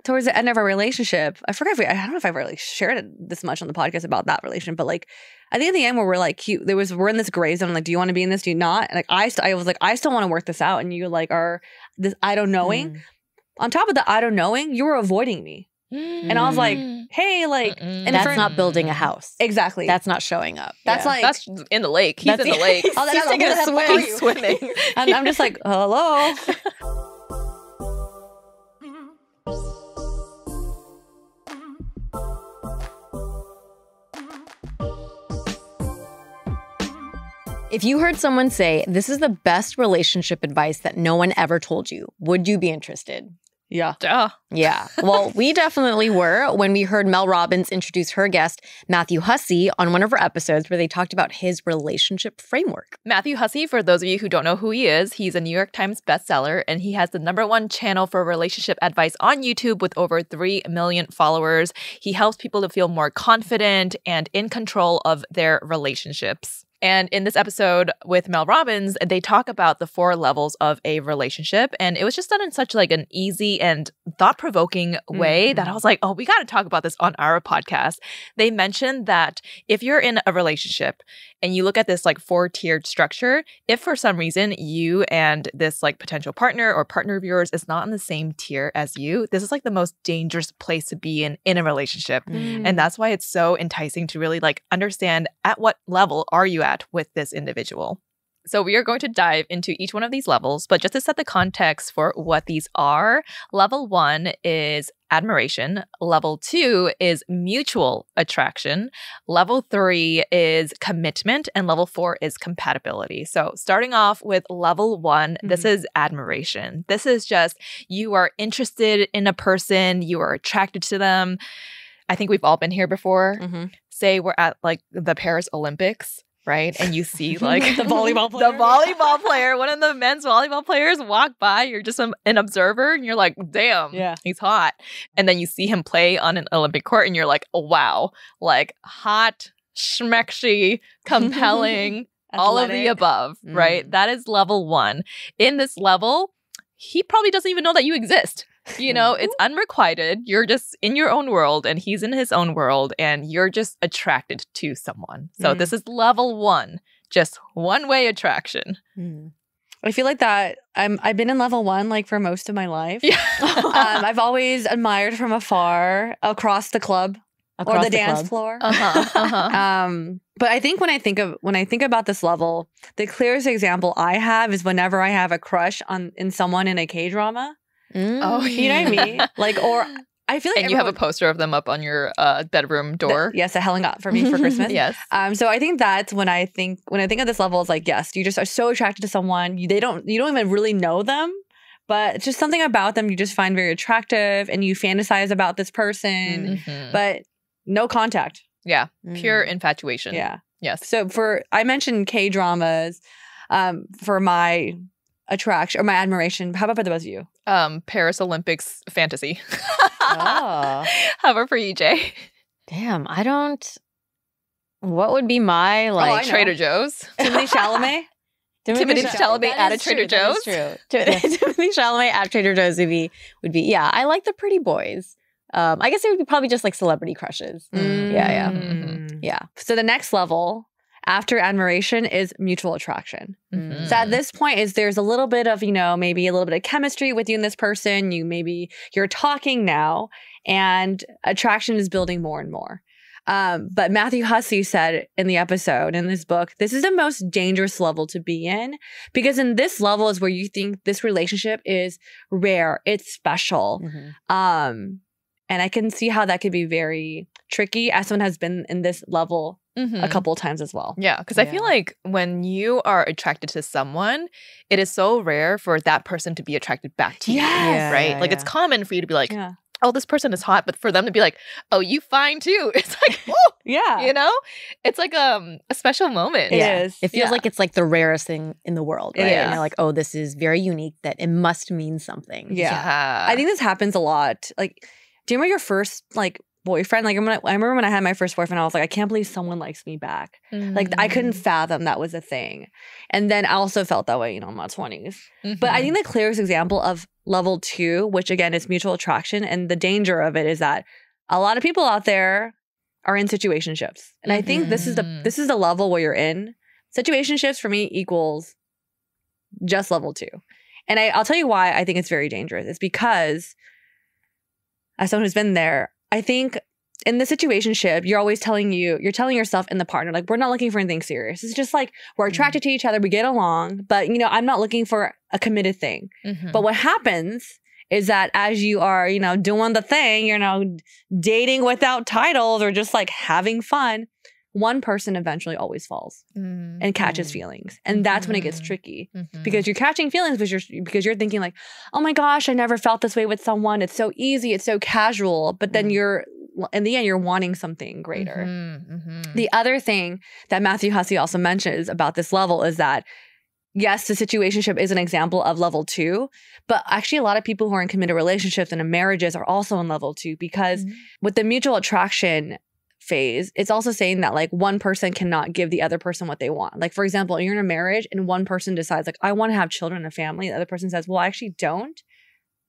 towards the end of our relationship, I forgot I don't know if I've really shared it this much on the podcast about that relationship, but like I think at the end where we're like we're in this gray zone, like, do you want to be in this? Do you not? And like I was like, I still want to work this out, and you like are this I don't knowing. On top of the I don't knowing, you were avoiding me. And I was like, hey, like, and that's not building a house. Exactly. That's not showing up. That's like that's in the lake. He's in the lake. He's taking a swim. He's swimming. And I'm just like, hello. If you heard someone say, this is the best relationship advice that no one ever told you, would you be interested? Yeah. Duh. Yeah. Well, we definitely were when we heard Mel Robbins introduce her guest, Matthew Hussey, on one of her episodes where they talked about his relationship framework. Matthew Hussey, for those of you who don't know who he is, he's a New York Times bestseller, and he has the #1 channel for relationship advice on YouTube with over 3 million followers. He helps people to feel more confident and in control of their relationships. And in this episode with Mel Robbins, they talk about the 4 levels of a relationship. And it was just done in such like an easy and thought-provoking way that I was like, oh, we got to talk about this on our podcast. They mentioned that if you're in a relationship and you look at this like 4-tiered structure, if for some reason you and this like potential partner or partner of yours is not in the same tier as you, this is like the most dangerous place to be in a relationship. And that's why it's so enticing to really like understand at what level are you at with this individual. So we are going to dive into each one of these levels, but just to set the context for what these are, level 1 is admiration, level 2 is mutual attraction, level 3 is commitment, and level 4 is compatibility. So starting off with level 1, this is admiration. This is just you are interested in a person, you are attracted to them. I think we've all been here before. Say we're at like the Paris Olympics, right? And you see like the volleyball player. The volleyball player, one of the men's volleyball players walk by. You're just an observer and you're like, damn, he's hot. And then you see him play on an Olympic court and you're like, oh, wow, like hot, schmexy, compelling, all of the above, right? That is level 1. In this level, he probably doesn't even know that you exist. You know, it's unrequited. You're just in your own world and he's in his own world and you're just attracted to someone. So this is level 1, just one-way attraction. I feel like that I've been in level 1 like for most of my life. I've always admired from afar across the club or the dance floor. But I think when I think about this level, the clearest example I have is whenever I have a crush in someone in a K-drama. Oh, you know what I mean? Like, or I feel like and you have a poster of them up on your bedroom door. Yes, that Helen got for me for Christmas. Yes. So I think that's when I think of this level, it's like, yes, you just are so attracted to someone. You don't even really know them, but just something about them you just find very attractive, and you fantasize about this person, but no contact. Yeah, pure infatuation. Yeah. Yes. So I mentioned K-dramas for my attraction or my admiration. How about for the both of you? Paris Olympics fantasy. Oh. How about for you, Jay? Damn, I don't. What would be my like Trader Joe's? Timothy Chalamet? Timothy Chalamet at a Trader Joe's? That is true. Timothy Chalamet at Trader Joe's would be yeah. I like the pretty boys. I guess it would be probably just like celebrity crushes. Yeah. So the next level after admiration is mutual attraction. So at this point there's a little bit of, maybe a little bit of chemistry with you and this person. You're talking now and attraction is building more and more. But Matthew Hussey said in the episode, in this book, this is the most dangerous level to be in, because in this level is where you think this relationship is rare, it's special. And I can see how that could be very tricky as someone has been in this level a couple of times as well. Yeah, because I feel like when you are attracted to someone, it is so rare for that person to be attracted back to you, right? Like it's common for you to be like, oh, this person is hot, but for them to be like, oh, you fine too. It's like, oh, it's like a special moment. It is. It feels like it's like the rarest thing in the world, right? And you're like, oh, this is very unique, that it must mean something. Yeah. I think this happens a lot. Like, do you remember your first like boyfriend. Like I remember when I had my first boyfriend, I was like, I can't believe someone likes me back. Like I couldn't fathom that was a thing. And then I also felt that way, you know, in my 20s. But I think the clearest example of level 2, which again is mutual attraction, and the danger of it is that a lot of people out there are in situationships. And I think this is the level where you're in. Situationships for me equals just level 2. And I'll tell you why I think it's very dangerous. It's because as someone who's been there, I think in the situationship, you're always telling yourself and the partner, like, we're not looking for anything serious. It's just like, we're attracted to each other, we get along, but, you know, I'm not looking for a committed thing. But what happens is that as you are, you know, doing the thing, you know, dating without titles or just like having fun, one person eventually always falls and catches feelings. And that's when it gets tricky because you're catching feelings because you're thinking like, oh my gosh, I never felt this way with someone. It's so easy. It's so casual. But then in the end, you're wanting something greater. The other thing that Matthew Hussey also mentions about this level is that, yes, the situationship is an example of level 2, but actually a lot of people who are in committed relationships and in marriages are also in level 2 because with the mutual attraction phase, it's also saying that like one person cannot give the other person what they want. Like, for example, you're in a marriage and one person decides like, I want to have children and a family. The other person says, well, I actually don't.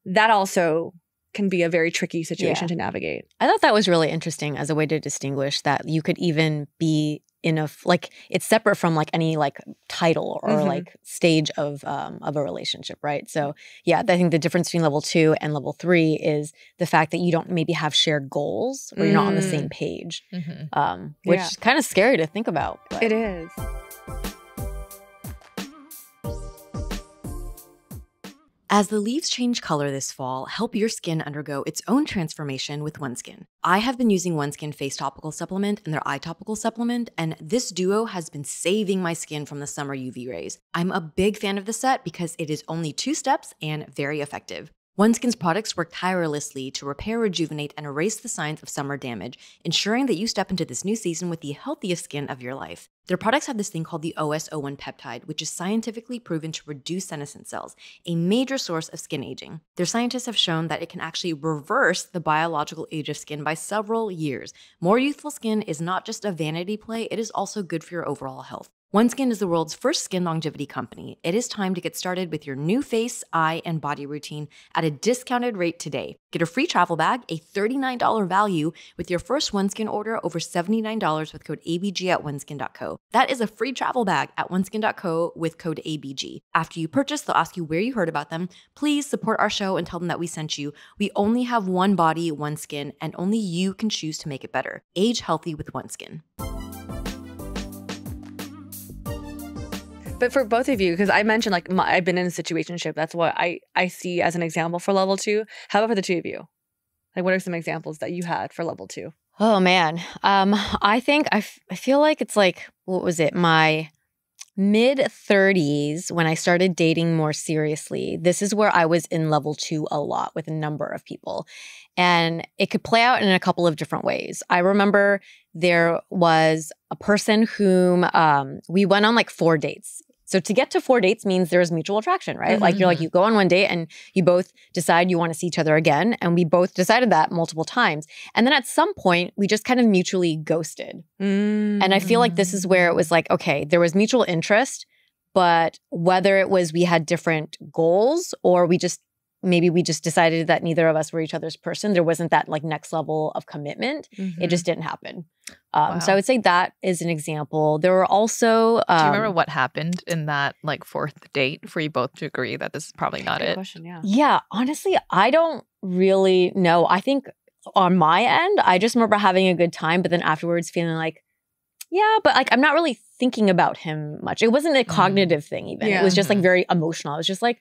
That also can be a very tricky situation to navigate. I thought that was really interesting as a way to distinguish that you could even be in a, like, it's separate from like any like title or like stage of a relationship, right? So yeah, I think the difference between level 2 and level 3 is the fact that you don't maybe have shared goals or you're not on the same page, which is kind of scary to think about. But. It is. As the leaves change color this fall, help your skin undergo its own transformation with OneSkin. I have been using OneSkin Face Topical Supplement and their Eye Topical Supplement, and this duo has been saving my skin from the summer UV rays. I'm a big fan of the set because it is only 2 steps and very effective. OneSkin's products work tirelessly to repair, rejuvenate, and erase the signs of summer damage, ensuring that you step into this new season with the healthiest skin of your life. Their products have this thing called the OS01 peptide, which is scientifically proven to reduce senescent cells, a major source of skin aging. Their scientists have shown that it can actually reverse the biological age of skin by several years. More youthful skin is not just a vanity play, it is also good for your overall health. OneSkin is the world's first skin longevity company. It is time to get started with your new face, eye, and body routine at a discounted rate today. Get a free travel bag, a $39 value with your first OneSkin order over $79 with code ABG at oneskin.co. That is a free travel bag at oneskin.co with code ABG. After you purchase, they'll ask you where you heard about them. Please support our show and tell them that we sent you. We only have one body, one skin, and only you can choose to make it better. Age healthy with OneSkin. But for both of you, because I mentioned like I've been in a situationship, that's what I see as an example for level 2. How about for the two of you? Like, what are some examples that you had for level 2? Oh man, I think I feel like it's like, what was it? My mid-30s when I started dating more seriously. This is where I was in level 2 a lot with a number of people. And it could play out in a couple of different ways. I remember there was a person whom we went on like 4 dates. So to get to 4 dates means there's mutual attraction, right? Like you go on one date and you both decide you want to see each other again. And we both decided that multiple times. And then at some point, we just kind of mutually ghosted. And I feel like this is where it was like, okay, there was mutual interest, but whether it was we had different goals or maybe we just decided that neither of us were each other's person. There wasn't that like next level of commitment. It just didn't happen. So I would say that is an example. There were also— do you remember what happened in that like 4th date for you both to agree that this is probably not it? Question, yeah. Yeah, honestly, I don't really know. I think on my end, I just remember having a good time, but then afterwards feeling like, yeah, but like I'm not really thinking about him much. It wasn't a cognitive thing even. It was just like very emotional. I was just like,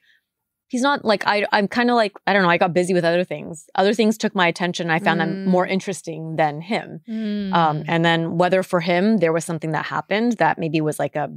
he's not like, I'm kind of like, I don't know, I got busy with other things. Other things took my attention. I found them more interesting than him. And then whether for him, there was something that happened that maybe was like a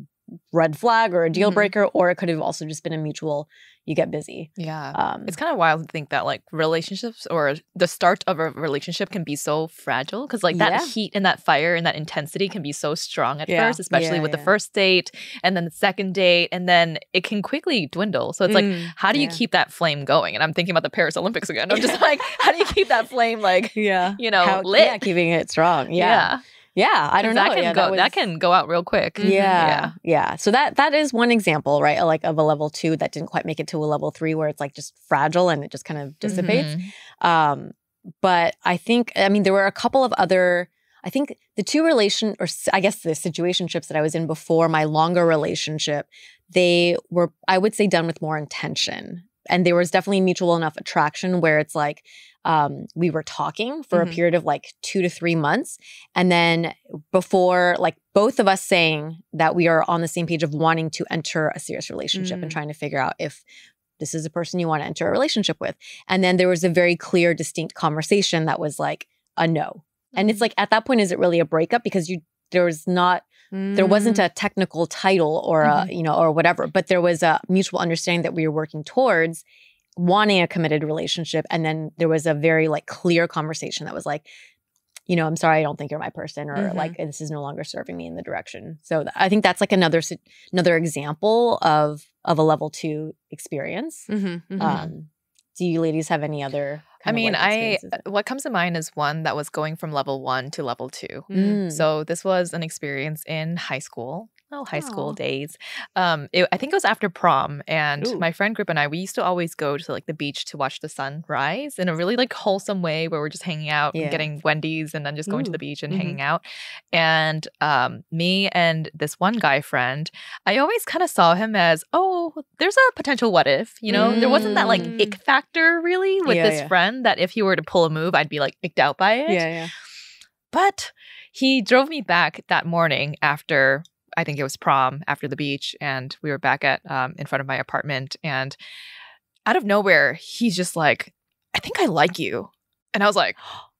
red flag or a deal breaker, or it could have also just been a mutual, you get busy. Yeah. It's kind of wild to think that like relationships or the start of a relationship can be so fragile because like that heat and that fire and that intensity can be so strong at first, especially with the first date and then the second date, and then it can quickly dwindle. So it's like, how do you keep that flame going? And I'm thinking about the Paris Olympics again. I'm just like, how do you keep that flame like, lit? Yeah, keeping it strong. Yeah. Yeah, I don't know. That can go out real quick. Yeah. So that is one example, right? Like of a level 2 that didn't quite make it to a level 3 where it's like just fragile and it just kind of dissipates. But I think, there were a couple of other, I think the the situationships that I was in before my longer relationship, they were, I would say, done with more intention. And there was definitely mutual enough attraction where it's like, we were talking for a period of like 2 to 3 months. And then before, like both of us saying that we are on the same page of wanting to enter a serious relationship and trying to figure out if this is a person you want to enter a relationship with. And then there was a very clear, distinct conversation that was like a no. And it's like, at that point, is it really a breakup? Because there wasn't a technical title or or whatever, but there was a mutual understanding that we were working towards wanting a committed relationship. And then there was a very like clear conversation that was like, I'm sorry, I don't think you're my person, or like, this is no longer serving me in the direction. So I think that's like another example of a level 2 experience. Do you ladies have any other what comes to mind is one that was going from level 1 to level 2. So this was an experience in high school. High school days. I think it was after prom, and my friend group and I, we used to always go to like the beach to watch the sun rise in a really like wholesome way where we're just hanging out and getting Wendy's and then just going to the beach and hanging out. And me and this one guy friend, I always kind of saw him as, there's a potential what if, there wasn't that like ick factor really with this friend that if he were to pull a move, I'd be like icked out by it. But he drove me back that morning after, I think it was prom, after the beach, and we were back at in front of my apartment, and out of nowhere, he's just like, I think I like you. And I was like,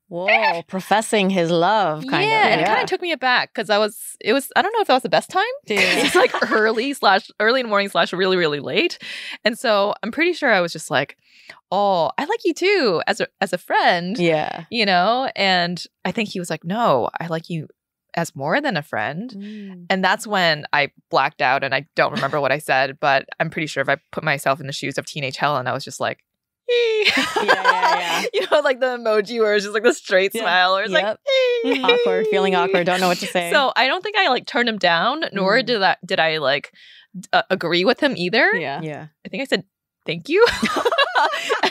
whoa, professing his love, kind of. And it kind of took me aback because I don't know if that was the best time. It's like early in the morning / really, really late. And so I'm pretty sure I was just like, oh, I like you too as a friend. Yeah. And I think he was like, no, I like you as more than a friend. And that's when I blacked out and I don't remember what I said, but I'm pretty sure if I put myself in the shoes of teenage Helen, I was just like, yeah. Like the emoji where it's just like the straight smile or it's like awkward, feeling awkward, don't know what to say. So I don't think I like turned him down, nor did I like agree with him either. Yeah. I think I said thank you.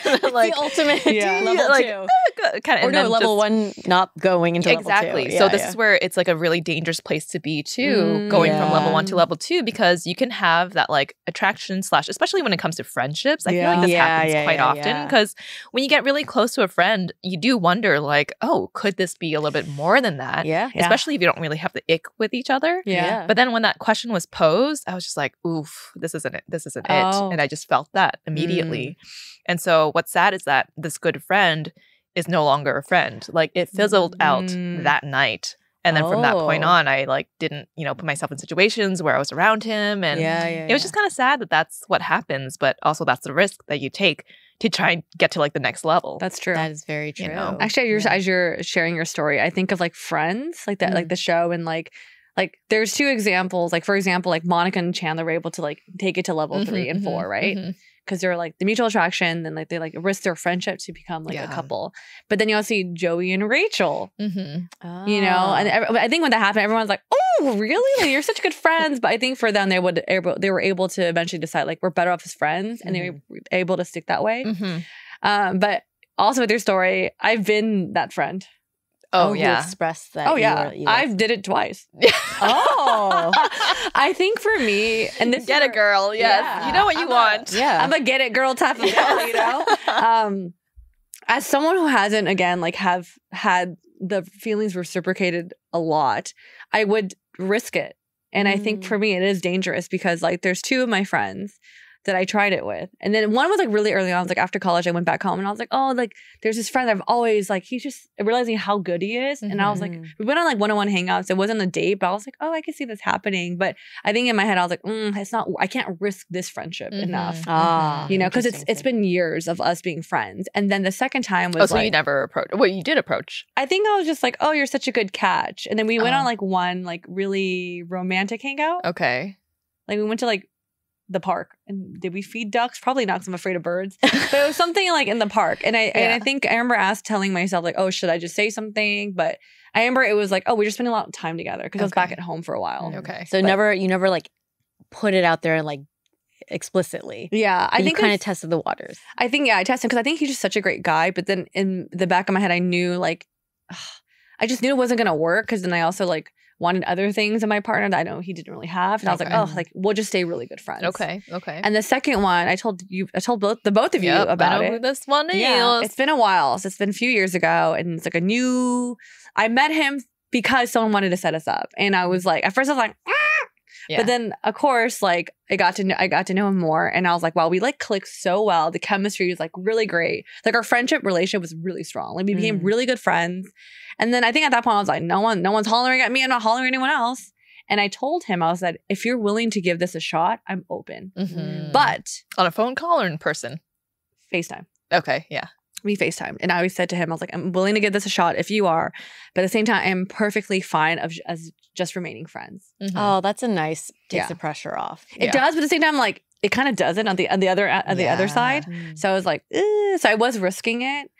And then, like, it's the ultimate level 2 kind of, or no, level 1 not going into exactly. level 2. So this is where it's like a really dangerous place to be too, going from level 1 to level 2, because you can have that like attraction / especially when it comes to friendships. I feel like this happens quite often because when you get really close to a friend, you do wonder like, oh, could this be a little bit more than that? Especially if you don't really have the ick with each other. But then when that question was posed, I was just like, oof, this isn't it. And I just felt that immediately. And so what's sad is that this good friend is no longer a friend. Like it fizzled out that night. And then from that point on, I like didn't, put myself in situations where I was around him. And it was just kind of sad that that's what happens. But also that's the risk that you take to try and get to like the next level. That's true. That is very true. Actually, as you're sharing your story, I think of like Friends, like that, like the show, and like there's 2 examples. Like for example, like Monica and Chandler were able to like take it to level 3 and 4, right? Because they're like the mutual attraction, then like they like risk their friendship to become like a couple. But then you'll see Joey and Rachel, and I think when that happened, everyone's like, "Oh, really? Like, you're such good friends." But I think for them, they were able to eventually decide like we're better off as friends, and they were able to stick that way. But also with your story, I've been that friend. Who expressed that. I did it twice. I think for me, and this get it, girl. Yes, you know what you want. I'm a get it, girl type of girl. As someone who hasn't, again, like have had the feelings reciprocated a lot, I would risk it. And I think for me, it is dangerous because like there's 2 of my friends that I tried it with. And then one was like really early on. I was like, after college, I went back home and I was like, oh, like there's this friend that I've always like, he's just realizing how good he is. And I was like, we went on like one-on-one hangouts. It wasn't a date, but I was like, oh, I can see this happening. But I think in my head, I was like, it's not, I can't risk this friendship enough. You know, because it's been years of us being friends. And then the second time was so you never approached. Well, you did approach. I think I was just like, oh, you're such a good catch. And then we went on like one like really romantic hangout. Okay. Like we went to like the park. And did we feed ducks? Probably not, because I'm afraid of birds. But it was something like in the park. And I think I remember telling myself like, oh, should I just say something? But I remember it was like, oh, we're just spending a lot of time together, because I was back at home for a while. Okay. So you never like put it out there like explicitly. Yeah. I think you kind of tested the waters. I think, I tested, because I think he's just such a great guy. But then in the back of my head, I knew like, I just knew it wasn't going to work, because then I also like wanted other things in my partner that I know he didn't really have. And I was like, oh, like we'll just stay really good friends. Okay. And the second one, I told both of you about I know it. who this one is. Yeah, it's been a while. So it's been a few years ago. And it's like I met him because someone wanted to set us up. And I was like, at first I was like, but then of course, like I got to know him more. And I was like, wow, we like clicked so well. The chemistry was like really great. Like our friendship relationship was really strong. Like we became really good friends. And then I think at that point I was like, no one's hollering at me. I'm not hollering at anyone else. And I told him, I said, if you're willing to give this a shot, I'm open. But on a phone call or in person? FaceTime. Okay. Yeah. We FaceTimed. And I always said to him, I was like, I'm willing to give this a shot if you are. But at the same time, I'm perfectly fine as just remaining friends. Oh, that's a nice, takes the pressure off. It does, but at the same time, like it kind of doesn't on the other side. So I was like, so I was risking it,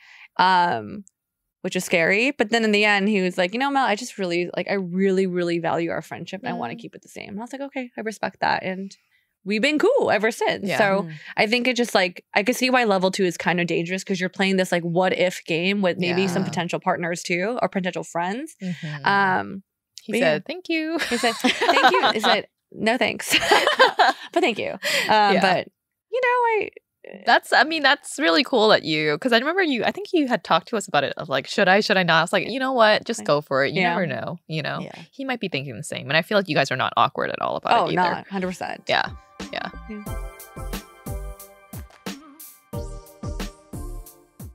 which is scary. But then in the end, he was like, you know, Mel, I just really like, I really, really value our friendship, and I want to keep it the same. And I was like, okay, I respect that. And we've been cool ever since. So I think it just like, I could see why level 2 is kind of dangerous, because you're playing this like what if game with maybe some potential partners too, or potential friends. He said, thank you. He said, thank you. He said, no thanks. But thank you. But you know, that's really cool that because I remember I think you had talked to us about it of like, should I not? I was like, you know what? Just go for it. You never know, you know? Yeah. He might be thinking the same. And I feel like you guys are not awkward at all about it either. Oh, not 100%. Yeah.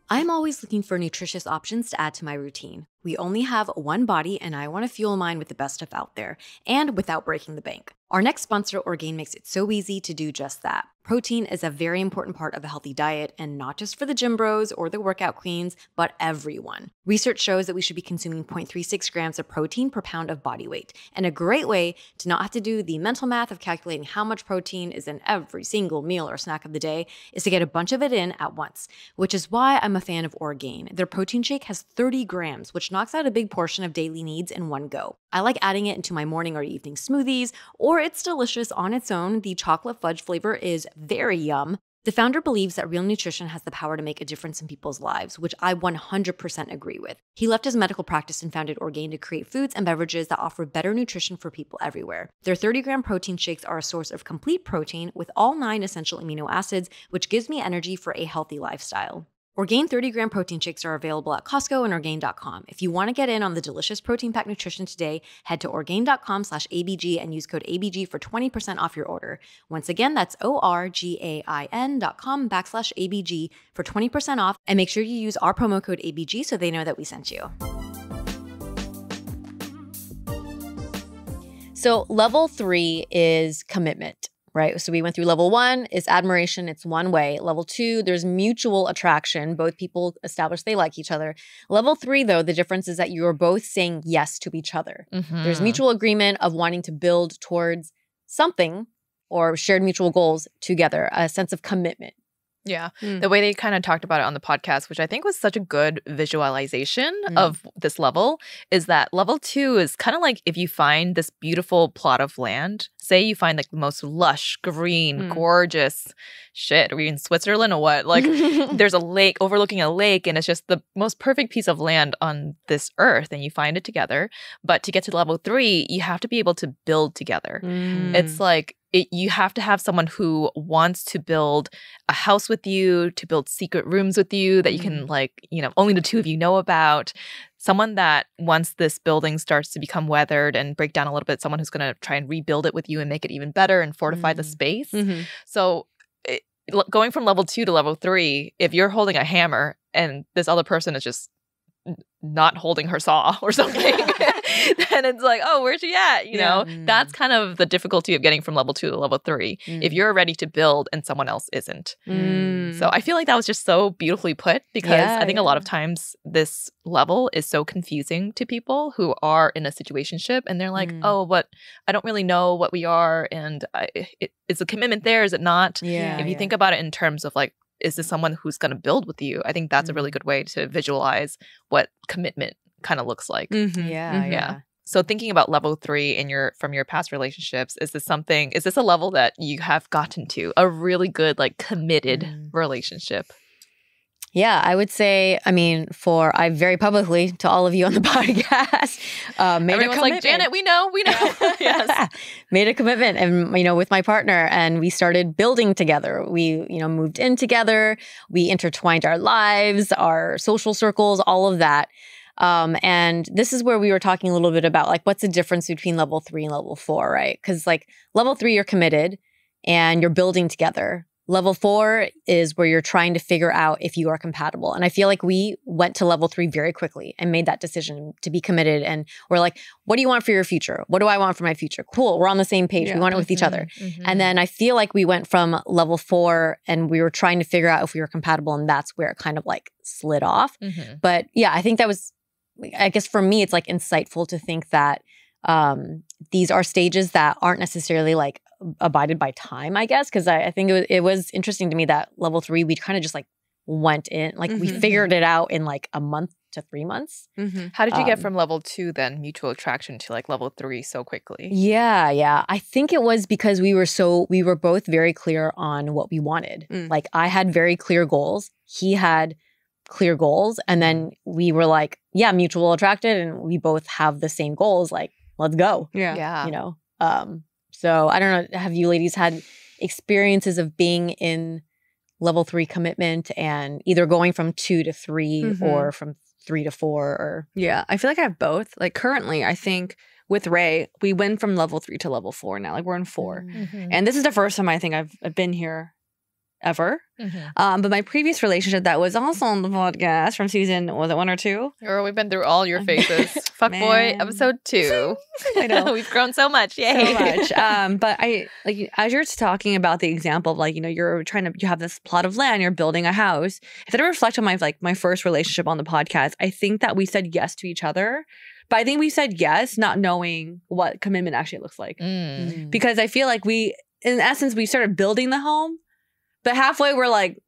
I'm always looking for nutritious options to add to my routine. We only have one body, and I want to fuel mine with the best stuff out there, and without breaking the bank. Our next sponsor, Orgain, makes it so easy to do just that. Protein is a very important part of a healthy diet, and not just for the gym bros or the workout queens, but everyone. Research shows that we should be consuming 0.36 grams of protein per pound of body weight. And a great way to not have to do the mental math of calculating how much protein is in every single meal or snack of the day is to get a bunch of it in at once, which is why I'm a fan of Orgain. Their protein shake has 30 grams, which knocks out a big portion of daily needs in one go. I like adding it into my morning or evening smoothies, or it's delicious on its own. The chocolate fudge flavor is very yum. The founder believes that real nutrition has the power to make a difference in people's lives, which I 100% agree with. He left his medical practice and founded Orgain to create foods and beverages that offer better nutrition for people everywhere. Their 30-gram protein shakes are a source of complete protein with all 9 essential amino acids, which gives me energy for a healthy lifestyle. Orgain 30-gram protein shakes are available at Costco and Orgain.com. If you want to get in on the delicious protein-packed nutrition today, head to Orgain.com/ABG and use code ABG for 20% off your order. Once again, that's ORGAIN.com/ABG for 20% off, and make sure you use our promo code ABG so they know that we sent you. So level 3 is commitment. Right. So we went through level 1 is admiration. It's one way. Level 2, there's mutual attraction. Both people establish they like each other. Level 3, though, the difference is that you're both saying yes to each other. There's mutual agreement of wanting to build towards something or shared mutual goals together, a sense of commitment. Yeah. The way they kind of talked about it on the podcast, which I think was such a good visualization of this level, is that level 2 is kind of like if you find this beautiful plot of land. Say you find like the most lush, green, gorgeous shit. Are we in Switzerland or what? Like there's a lake overlooking a lake, and it's just the most perfect piece of land on this earth, and you find it together. But to get to level 3, you have to be able to build together. It's like you have to have someone who wants to build a house with you, to build secret rooms with you that you can only the two of you know about. Someone that once this building starts to become weathered and break down a little bit, someone who's going to try and rebuild it with you and make it even better and fortify the space. So going from level 2 to level 3, if you're holding a hammer and this other person is just not holding her saw or something, then it's like, oh, where's she at? You know, that's kind of the difficulty of getting from level 2 to level 3. If you're ready to build and someone else isn't. So I feel like that was just so beautifully put, because I think a lot of times this level is so confusing to people who are in a situationship, and they're like, oh, but I don't really know what we are, and is the commitment there? Is it not? If you think about it in terms of like, is this someone who's going to build with you? I think that's a really good way to visualize what commitment kind of looks like. So thinking about level 3 from your past relationships, is this a level that you have gotten to, a really good, like, committed relationship? Yeah, I would say, I mean, I very publicly, to all of you on the podcast, made Everyone's a commitment. like, Janet, we know. Yes. Made a commitment, and, you know, with my partner, and we started building together. We, you know, moved in together. We intertwined our lives, our social circles, all of that. And this is where we were talking a little bit about, like, what's the difference between level 3 and level 4, right? Because, like, level 3, you're committed and you're building together. Level 4 is where you're trying to figure out if you are compatible. And I feel like we went to level 3 very quickly and made that decision to be committed. And we're like, what do you want for your future? What do I want for my future? Cool. We're on the same page. We want it with each other. And then I feel like we went from level 4 and we were trying to figure out if we were compatible. And that's where it kind of like slid off. But yeah, I think that was, I guess for me, it's like insightful to think that these are stages that aren't necessarily like abided by time, I guess, because I think it was interesting to me that level 3, we kind of just like went in, like we figured it out in like a month to 3 months. How did you get from level 2 then, mutual attraction, to like level 3 so quickly? Yeah. I think it was because we were both very clear on what we wanted. Like I had very clear goals. He had clear goals. And then we were like, yeah, mutual attracted, and we both have the same goals. Like, let's go. Yeah. You know? So I don't know, have you ladies had experiences of being in level 3 commitment and either going from 2 to 3 or from 3 to 4 or? Yeah, I feel like I have both. Like currently, I think with Ray, we went from level 3 to level 4 now. Like we're in 4. And this is the first time I think I've been here ever. But my previous relationship that was also on the podcast from season, was it 1 or 2? Girl, we've been through all your phases. Fuckboy episode 2. I know. We've grown so much. Yay. So much. But I, like, as you're talking about the example of like, you know, you have this plot of land, you're building a house. If I reflect on my first relationship on the podcast, I think that we said yes to each other. But I think we said yes, not knowing what commitment actually looks like. Because I feel like in essence, we started building the home. But halfway, we're like,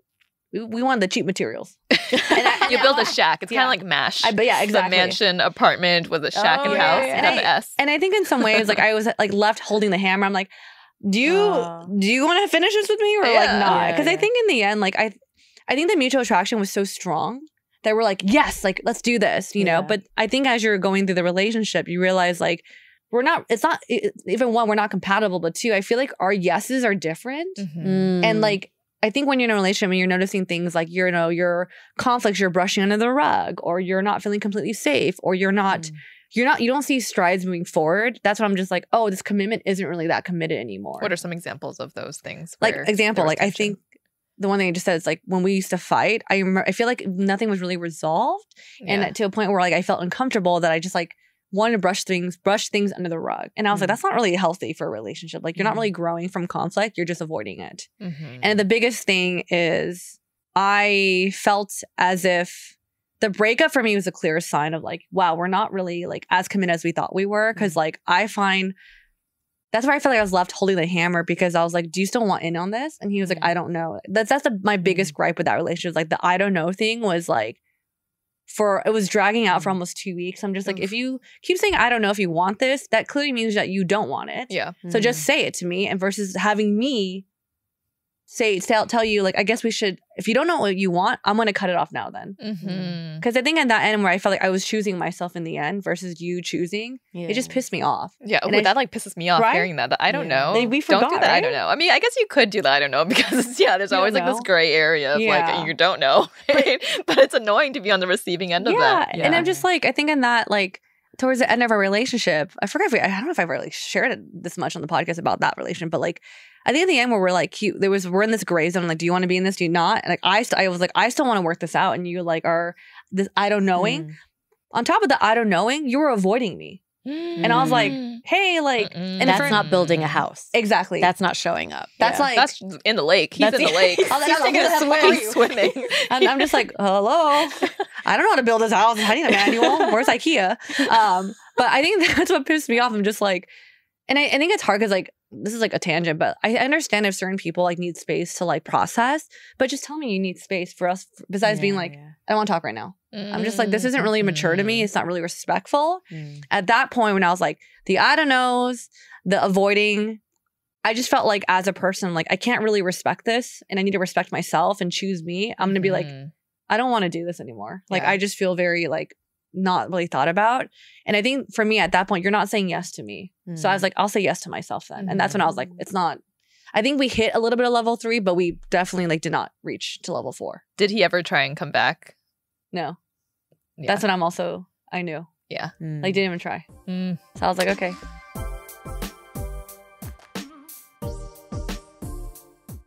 we wanted the cheap materials. You build a shack. It's kind of like MASH. But yeah, exactly. The mansion apartment with a shack and house. And the S. And I think in some ways, like I was like left holding the hammer. I'm like, do you want to finish this with me or like not? Because I think in the end, like I think the mutual attraction was so strong that we're like, yes, like let's do this, you know. But I think as you're going through the relationship, you realize like it's not even one, we're not compatible, but two, I feel like our yeses are different, and like. I think when you're in a relationship and you're noticing things like, you know, your conflicts, you're brushing under the rug, or you're not feeling completely safe, or you don't see strides moving forward. That's when I'm just like, oh, this commitment isn't really that committed anymore. What are some examples of those things? Like I think the one thing I just said is like when we used to fight, I feel like nothing was really resolved. And to a point where like I felt uncomfortable that I just like wanted to brush things under the rug. And I was like, that's not really healthy for a relationship. Like you're not really growing from conflict. You're just avoiding it. And the biggest thing is I felt as if the breakup for me was a clear sign of like, wow, we're not really like as committed as we thought we were. Cause like I find that's where I felt like I was left holding the hammer, because I was like, do you still want in on this? And he was like, I don't know. That's my biggest gripe with that relationship. Like the I don't know thing was like, it was dragging out for almost 2 weeks. I'm just like, if you keep saying, I don't know if you want this, that clearly means that you don't want it. Yeah. So just say it to me, and versus having me tell you like, I guess we should, if you don't know what you want, I'm going to cut it off now then. Because I think at that end where I felt like I was choosing myself in the end versus you choosing, it just pissed me off. Yeah. That like pisses me off hearing that I don't know. We forgot, don't do that. Right? I don't know. I mean, I guess you could do that. I don't know, because there's always like this gray area of like, you don't know. Right? But it's annoying to be on the receiving end of that. Yeah. And I'm just like, I think in that like, towards the end of our relationship, I forgot I don't know if I've really shared it this much on the podcast about that relationship, but like I think at the end where we're like, we're in this gray zone. Like, do you want to be in this? Do you not? And like, I was like, I still want to work this out. And you like are this I don't knowing. On top of the I don't knowing, you were avoiding me. And I was like, hey, like, and that's not building a house. Exactly. That's not showing up. That's like that's in the lake. He's in the lake. He's swimming. And I'm just like, hello. I don't know how to build this house. I need a manual. Where's IKEA? But I think that's what pissed me off. I'm just like, and I think it's hard because like this is like a tangent, but I understand if certain people like need space to like process. But just tell me you need space for us besides being like, I don't want to talk right now. I'm just like, this isn't really mature to me. It's not really respectful. At that point when I was like, the I don't knows, the avoiding, I just felt like as a person, like I can't really respect this and I need to respect myself and choose me. I'm going to be like, I don't want to do this anymore. Like I just feel very like not really thought about. And I think for me at that point, you're not saying yes to me. So I was like, I'll say yes to myself then. And that's when I was like, it's not. I think we hit a little bit of level 3, but we definitely like did not reach to level 4. Did he ever try and come back? No. Yeah. That's when I knew. Yeah. Like didn't even try. So I was like, okay.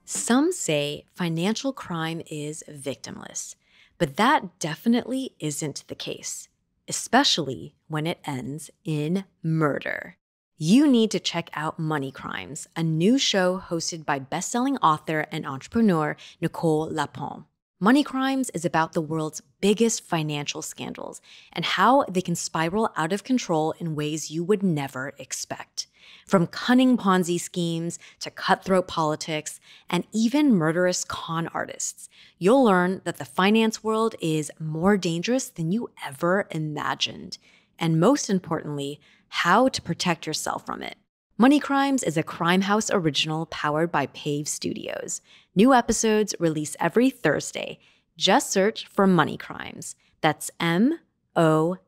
Some say financial crime is victimless, but that definitely isn't the case, especially when it ends in murder. You need to check out Money Crimes, a new show hosted by best-selling author and entrepreneur Nicole Lapon. Money Crimes is about the world's biggest financial scandals and how they can spiral out of control in ways you would never expect. From cunning Ponzi schemes to cutthroat politics and even murderous con artists, you'll learn that the finance world is more dangerous than you ever imagined. And most importantly, how to protect yourself from it. Money Crimes is a Crime House original powered by Pave Studios. New episodes release every Thursday. Just search for Money Crimes. That's MoneyCrimes.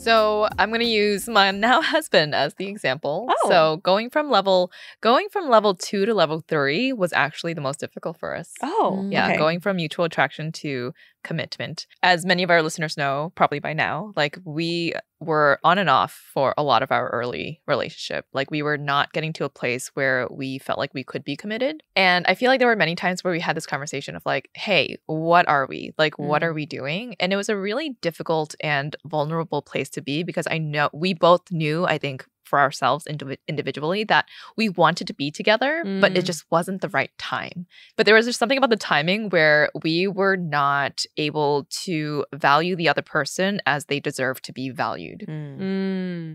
So I'm going to use my now husband as the example. Oh. So going from level 2 to level 3 was actually the most difficult for us. Oh, Yeah, okay. going from mutual attraction to commitment. As many of our listeners know, probably by now, like we were on and off for a lot of our early relationship. Like we were not getting to a place where we felt like we could be committed. And I feel like there were many times where we had this conversation of like, hey, what are we? Like, what are we doing? And it was a really difficult and vulnerable place to be because I know we both knew, I think, for ourselves individually that we wanted to be together, but it just wasn't the right time. But there was just something about the timing where we were not able to value the other person as they deserve to be valued.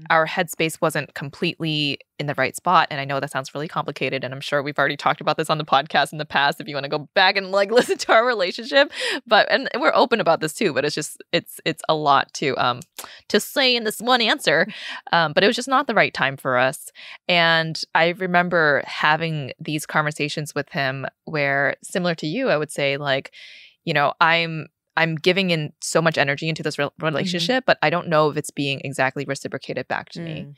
Our headspace wasn't completely in the right spot. And I know that sounds really complicated. And I'm sure we've already talked about this on the podcast in the past if you want to go back and like listen to our relationship. And we're open about this too, but it's just it's a lot to say in this one answer. But it was just not the right time for us. And I remember having these conversations with him where, similar to you, I would say like, you know, I'm giving in so much energy into this relationship, but I don't know if it's being exactly reciprocated back to me.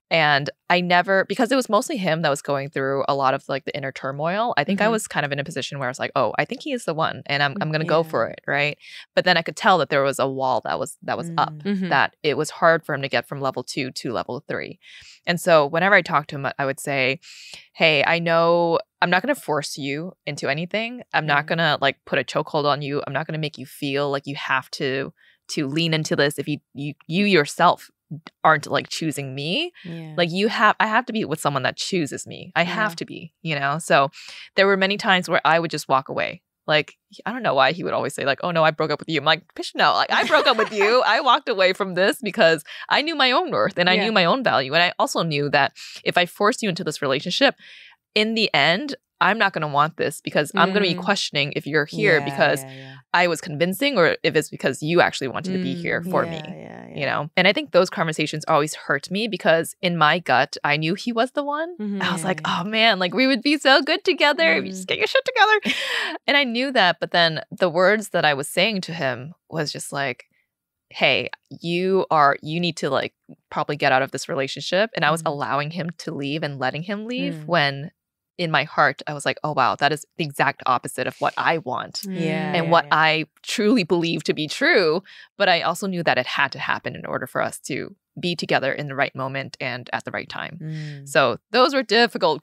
And I never, because it was mostly him that was going through a lot of like the inner turmoil, I think I was kind of in a position where I was like, oh, I think he is the one and I'm going to go for it, right? But then I could tell that there was a wall that was up, that it was hard for him to get from level 2 to level 3. And so whenever I talked to him, I would say, hey, I know I'm not going to force you into anything. I'm not going to like put a chokehold on you. I'm not going to make you feel like you have to lean into this if you yourself aren't like choosing me. Like I have to be with someone that chooses me. I have to be, you know? So there were many times where I would just walk away. Like, I don't know why he would always say like, oh no, I broke up with you. I'm like, bitch, no, like I broke up with you. I walked away from this because I knew my own worth and I knew my own value. And I also knew that if I forced you into this relationship, in the end, I'm not going to want this because I'm going to be questioning if you're here because I was convincing or if it's because you actually wanted to be here for me, you know? And I think those conversations always hurt me because in my gut, I knew he was the one. I was like, oh man, like we would be so good together if you just get your shit together. And I knew that, but then the words that I was saying to him was just like, hey, you need to like probably get out of this relationship. And I was allowing him to leave and letting him leave when in my heart, I was like, oh, wow, that is the exact opposite of what I want and what I truly believe to be true. But I also knew that it had to happen in order for us to be together in the right moment and at the right time. So those were difficult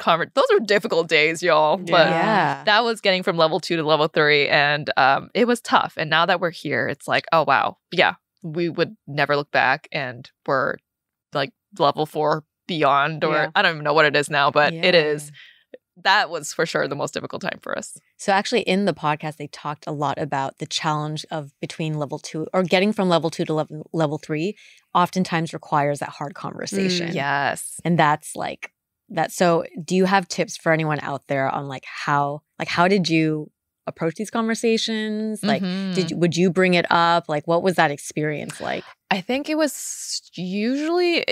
days, y'all. But that was getting from level 2 to level 3. And it was tough. And now that we're here, it's like, oh, wow. Yeah, we would never look back. And we're like level 4 beyond, or I don't even know what it is now, but it is. That was for sure the most difficult time for us. So actually in the podcast, they talked a lot about the challenge of between level 2 or getting from level 2 to level 3 oftentimes requires that hard conversation. Yes. And that's like that. So do you have tips for anyone out there on how did you approach these conversations? Like, would you bring it up? Like, what was that experience like? I think it was usually,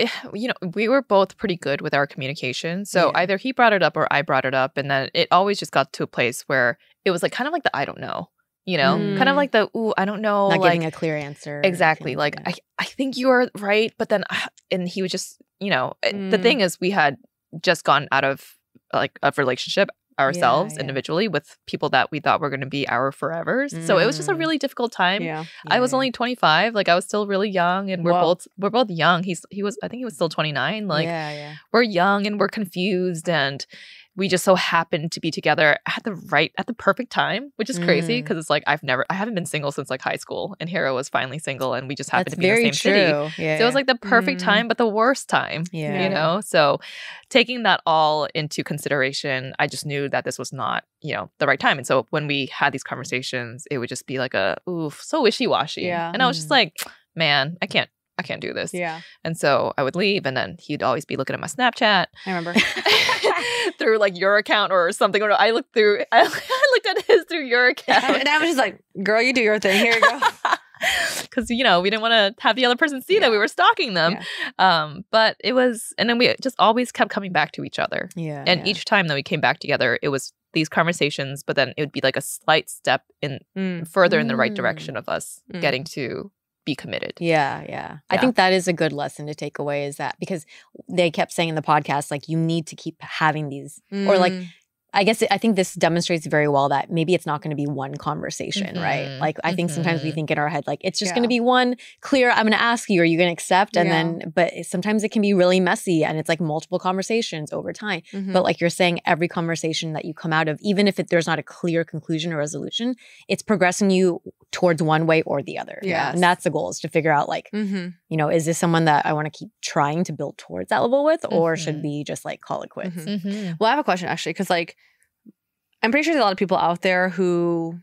we were both pretty good with our communication. So either he brought it up or I brought it up. And then it always just got to a place where it was like kind of like the I don't know, kind of like the, ooh, I don't know. Not like, giving a clear answer. Exactly. Like, I think you are right. But then, and he would just, the thing is we had just gone out of like a relationship ourselves individually with people that we thought were going to be our forevers. So it was just a really difficult time. I was only 25. Like I was still really young, and we're both young. I think he was still 29. Like we're young and we're confused, and we just so happened to be together at the perfect time, which is crazy because it's like I haven't been single since like high school, and Hero was finally single, and we just happened to be in the same city. So it was like the perfect time, but the worst time, So taking that all into consideration, I just knew that this was not, the right time. And so when we had these conversations, it would just be like so wishy-washy. And I was just like, man, I can't do this. And so I would leave, and then he'd always be looking at my Snapchat. I remember. Through like your account or something. I looked at his through your account. And I was just like, girl, you do your thing. Here you go. Because, we didn't want to have the other person see that we were stalking them. But it was, and then we just always kept coming back to each other. And each time that we came back together, it was these conversations, but then it would be like a slight step further in the right direction of us getting to be committed. I think that is a good lesson to take away, is that because they kept saying in the podcast, like, you need to keep having these or like, I think this demonstrates very well that maybe it's not going to be one conversation, right? Like, I think sometimes we think in our head, like, it's just going to be one clear, I'm going to ask you, are you going to accept? And then, but sometimes it can be really messy, and it's like multiple conversations over time. But like you're saying, every conversation that you come out of, even if there's not a clear conclusion or resolution, it's progressing you towards one way or the other. And that's the goal, is to figure out like, is this someone that I want to keep trying to build towards that level with, or should we just like call it quits? Well, I have a question actually, because like, I'm pretty sure there's a lot of people out there who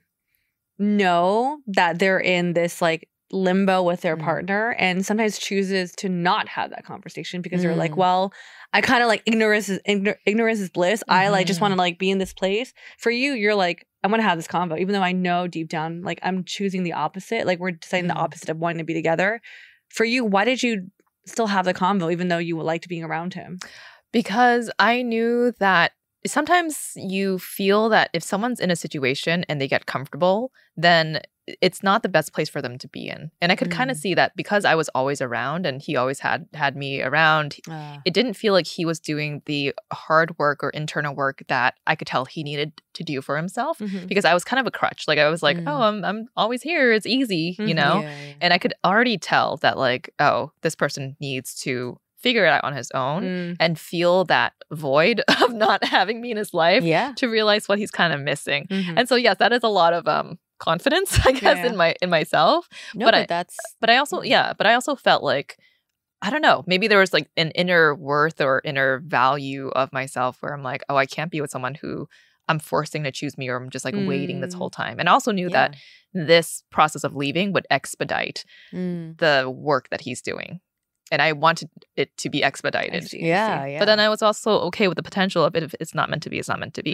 know that they're in this like limbo with their partner, and sometimes chooses to not have that conversation because they're like, well, I kind of like ignorance is bliss. I like just want to like be in this place. For you, you're like, I want to have this convo, even though I know deep down, like, I'm choosing the opposite. Like, we're deciding the opposite of wanting to be together. For you, why did you still have the convo, even though you liked being around him? Because I knew that sometimes you feel that if someone's in a situation and they get comfortable, then it's not the best place for them to be in. And I could kind of see that because I was always around and he always had me around. It didn't feel like he was doing the hard work or internal work that I could tell he needed to do for himself, because I was kind of a crutch. Like, I was like, oh, I'm always here. It's easy, And I could already tell that like, oh, this person needs to figure it out on his own and feel that void of not having me in his life to realize what he's kind of missing. And so, yes, that is a lot of confidence, I guess, in myself. No, but I also felt like, I don't know, maybe there was like an inner worth or inner value of myself where I'm like, oh, I can't be with someone who I'm forcing to choose me, or I'm just like waiting this whole time. And I also knew that this process of leaving would expedite the work that he's doing. And I wanted it to be expedited. But then I was also okay with the potential of it. If it's not meant to be, it's not meant to be.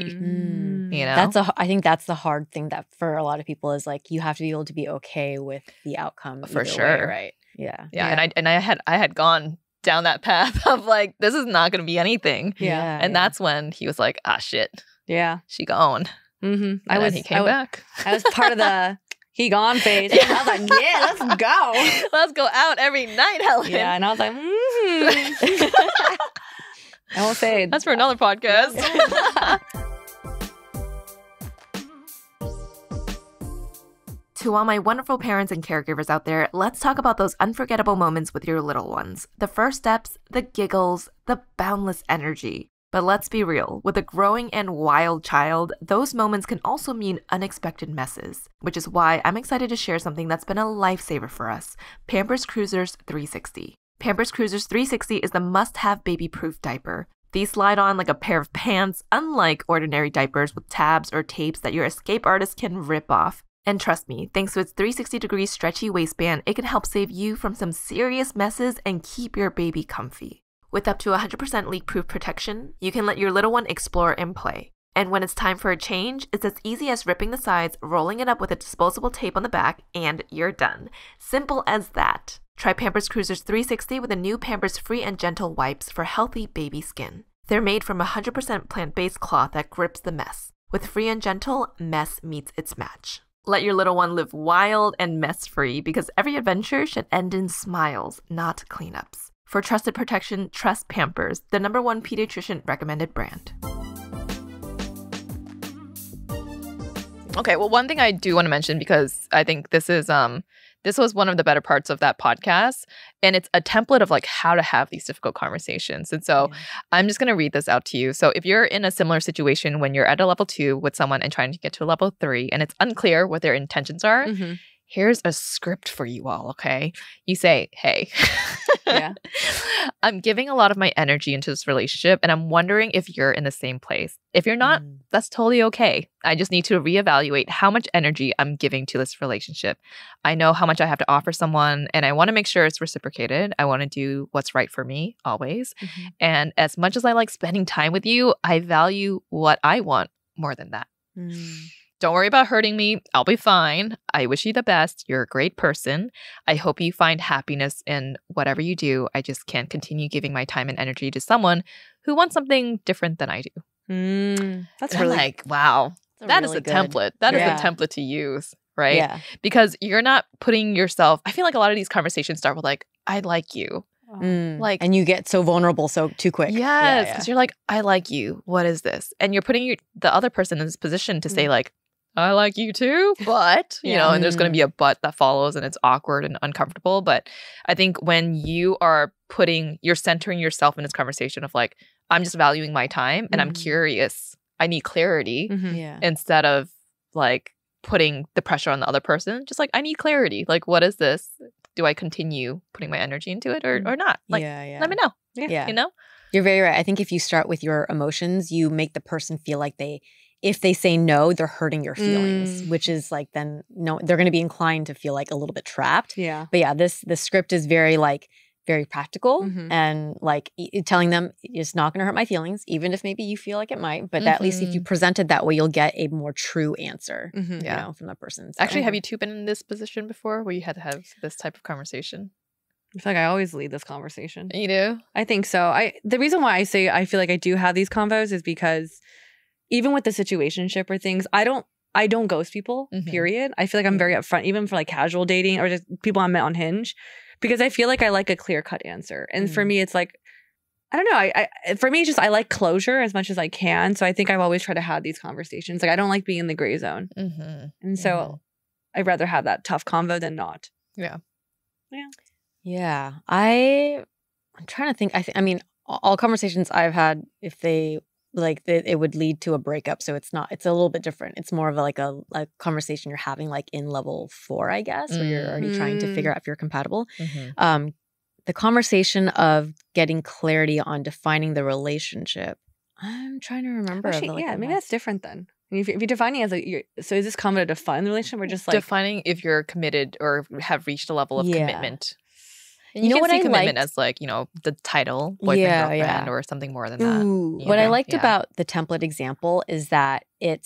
I think that's the hard thing that for a lot of people is like, you have to be able to be okay with the outcome. For sure. Way, right. And I had gone down that path of like, this is not going to be anything. And that's when he was like, ah, shit. She gone. He came back. I was part of the he gone phase. And I was like, yeah, let's go. Let's go out every night, Helen. Yeah, and I was like, I won't say. That's for another podcast. To all my wonderful parents and caregivers out there, let's talk about those unforgettable moments with your little ones. The first steps, the giggles, the boundless energy. But let's be real, with a growing and wild child, those moments can also mean unexpected messes, which is why I'm excited to share something that's been a lifesaver for us, Pampers Cruisers 360. Pampers Cruisers 360 is the must-have baby-proof diaper. These slide on like a pair of pants, unlike ordinary diapers with tabs or tapes that your escape artist can rip off. And trust me, thanks to its 360-degree stretchy waistband, it can help save you from some serious messes and keep your baby comfy. With up to 100% leak-proof protection, you can let your little one explore and play. And when it's time for a change, it's as easy as ripping the sides, rolling it up with a disposable tape on the back, and you're done. Simple as that. Try Pampers Cruisers 360 with the new Pampers Free and Gentle wipes for healthy baby skin. They're made from 100% plant-based cloth that grips the mess. With Free and Gentle, mess meets its match. Let your little one live wild and mess-free because every adventure should end in smiles, not cleanups. For trusted protection, trust Pampers, the #1 pediatrician recommended brand. Okay, well, one thing I do want to mention, because I think this was one of the better parts of that podcast, and it's a template of like how to have these difficult conversations. And so I'm just going to read this out to you. So if you're in a similar situation when you're at a level 2 with someone and trying to get to a level 3 and it's unclear what their intentions are, here's a script for you all, okay? You say, hey, I'm giving a lot of my energy into this relationship and I'm wondering if you're in the same place. If you're not, that's totally okay. I just need to reevaluate how much energy I'm giving to this relationship. I know how much I have to offer someone and I want to make sure it's reciprocated. I want to do what's right for me always. And as much as I like spending time with you, I value what I want more than that. Don't worry about hurting me. I'll be fine. I wish you the best. You're a great person. I hope you find happiness in whatever you do. I just can't continue giving my time and energy to someone who wants something different than I do. That's really like, wow. That is a template. That is a template to use, right? Yeah. Because you're not putting yourself, I feel like a lot of these conversations start with like, I like you. Like, and you get so vulnerable so too quick. Yes, because you're like, I like you. What is this? And you're putting the other person in this position to say like, I like you too, but, you know, and there's going to be a but that follows and it's awkward and uncomfortable. But I think when you are you're centering yourself in this conversation of like, I'm just valuing my time and I'm curious. I need clarity instead of like putting the pressure on the other person. Just like, I need clarity. Like, what is this? Do I continue putting my energy into it or not? Like, let me know. Yeah. You know? You're very right. I think if you start with your emotions, you make the person feel like if they say no, they're hurting your feelings, which is like then no, they're going to be inclined to feel like a little bit trapped. Yeah. But yeah, the script is very practical and like telling them it's not going to hurt my feelings, even if maybe you feel like it might. But at least if you present it that way, you'll get a more true answer, you know, from that person. So. Actually, have you two been in this position before where you had to have this type of conversation? I feel like I always lead this conversation. You do? I think so. The reason why I say I feel like I do have these convos is because even with the situationship or things, I don't ghost people, period. I feel like I'm very upfront, even for like casual dating or just people I met on Hinge, because I feel like I like a clear-cut answer. And for me, it's like, I don't know. For me, it's just I like closure as much as I can. So I think I've always tried to have these conversations. Like I don't like being in the gray zone. And so I'd rather have that tough convo than not. Yeah. I'm trying to think. I mean, all conversations I've had, if they it would lead to a breakup. So it's a little bit different. It's more of a conversation you're having like in level 4, I guess, where you're already trying to figure out if you're compatible. The conversation of getting clarity on defining the relationship. I'm trying to remember. Actually, maybe that's different then. If you're defining as so is this comment to define the relationship or just like defining if you're committed or have reached a level of commitment? And you know what I commitment as like, you know, the title, boyfriend, girlfriend, or something more than that. What I liked about the template example is that it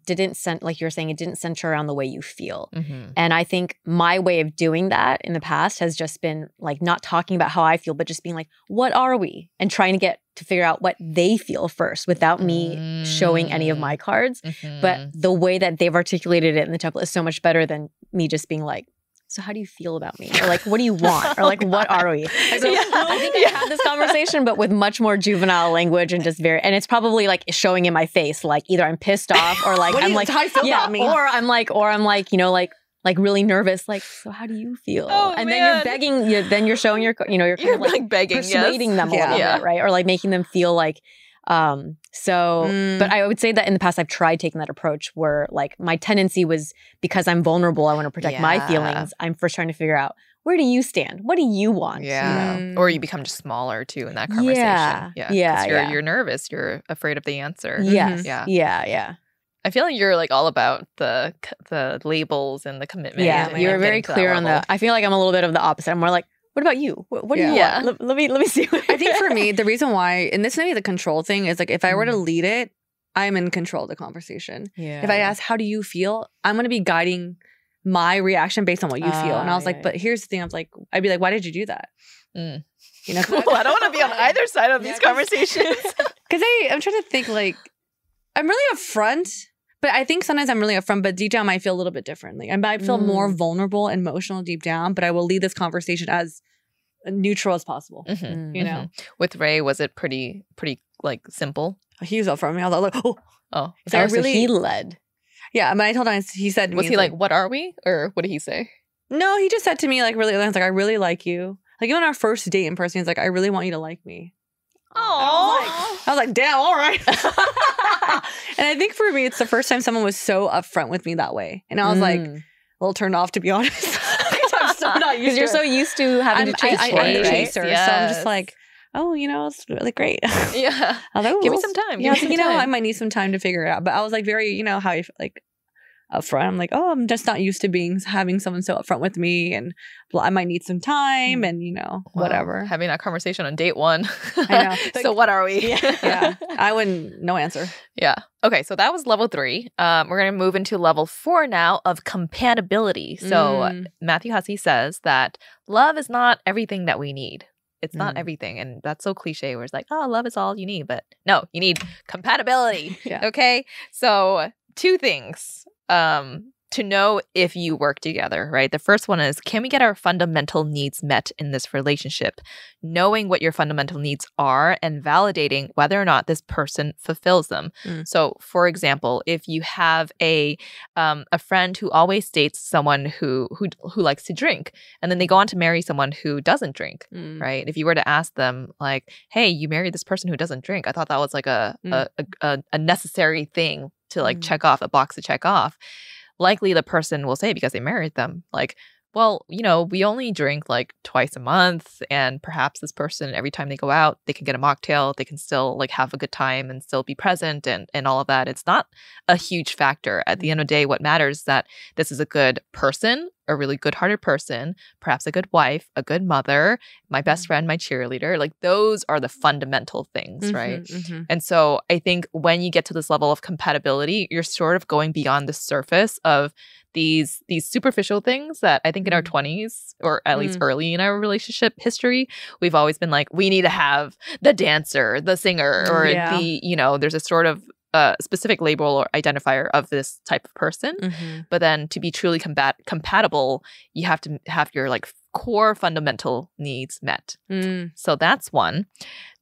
didn't like you were saying, it didn't center around the way you feel. And I think my way of doing that in the past has just been like not talking about how I feel, but just being like, what are we? And trying to figure out what they feel first without me showing any of my cards. But the way that they've articulated it in the template is so much better than me just being like, so how do you feel about me? Or like, what do you want? Or like, what are we? So I think I had this conversation, but with much more juvenile language and just and it's probably like showing in my face, like either I'm pissed off or like, I'm like, how you feel about me? Or I'm like, you know, like really nervous, like, so how do you feel? And then you're begging, then you're showing you're kind of like begging, persuading them a little bit, right? Or like making them feel like, but I would say that in the past, I've tried taking that approach where like my tendency was because I'm vulnerable, I want to protect my feelings. I'm first trying to figure out, where do you stand? What do you want? Yeah. You know? Or you become just smaller too in that conversation. You're nervous. You're afraid of the answer. Yes. Yeah. I feel like you're like all about the labels and the commitment. Yeah, you're very clear on that. I feel like I'm a little bit of the opposite. I'm more like, what about you? What do you want? Let me see. I think for me, the reason why, and this may be the control thing, is like if I were to lead it, I'm in control of the conversation. Yeah. If I ask, how do you feel? I'm going to be guiding my reaction based on what you feel. And I was like, but here's the thing. I'd be like, why did you do that? You know, well, I don't want to be on either side of these conversations. Because I'm trying to think like, I'm really upfront, but I think sometimes I'm really upfront, but deep down I might feel a little bit differently. I might feel more vulnerable and emotional deep down, but I will lead this conversation as neutral as possible. You know? With Ray, was it pretty like simple? He was upfront with me. I was like, oh. So he led. Yeah, I told him, he said to me, was he like, what are we? Or what did he say? No, he just said to me, like, really, I was like, I really like you. Like, even our first date in person, he's like, I really want you to like me. Oh, I was like, damn, all right. And I think for me, it's the first time someone was so upfront with me that way. And I was like, a little turned off, to be honest. I'm so not used to it. Because you're so used to having to chase for it, I'm a chaser, so I'm just like, oh, you know, it's really great. Yeah. Give me some time. Yeah, you know, I might need some time to figure it out. But I was like very, you know, how you like upfront. I'm like, oh, I'm just not used to having someone so upfront with me, and I might need some time, and you know, whatever. Having that conversation on date 1. I know. So what are we? Yeah, I wouldn't. No answer. Yeah. Okay. So that was level 3. We're gonna move into level 4 now of compatibility. So Matthew Hussey says that love is not everything that we need. It's not everything. And that's so cliche where it's like, oh, love is all you need. But no, you need compatibility. Okay. So 2 things. To know if you work together, right? The first one is, can we get our fundamental needs met in this relationship? Knowing what your fundamental needs are and validating whether or not this person fulfills them. So, for example, if you have a friend who always dates someone who likes to drink, and then they go on to marry someone who doesn't drink, right? If you were to ask them, like, "Hey, you married this person who doesn't drink," I thought that was like a necessary thing to like check off, a box to check off. Likely the person will say, because they married them, like, well, you know, we only drink like twice a month, and perhaps this person, every time they go out, they can get a mocktail, they can still like have a good time and still be present and all of that. It's not a huge factor. At the end of the day, what matters is that this is a good person, a really good-hearted person, perhaps a good wife, a good mother, my best friend, my cheerleader. Like those are the fundamental things, right? And so I think when you get to this level of compatibility, you're sort of going beyond the surface of these superficial things that I think in our 20s, or at least early in our relationship history, we've always been like, we need to have the dancer, the singer, or the, you know, there's a sort of specific label or identifier of this type of person. But then to be truly compatible, you have to have your like core fundamental needs met. So that's 1.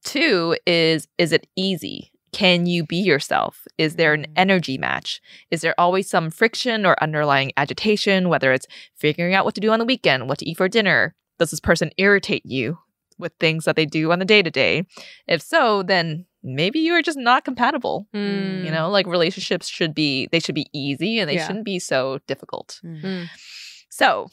2 is it easy? Can you be yourself? Is there an energy match? Is there always some friction or underlying agitation, whether it's figuring out what to do on the weekend, what to eat for dinner? Does this person irritate you with things that they do on the day-to-day? If so, then maybe you are just not compatible. You know, like relationships should be easy, and they shouldn't be so difficult. So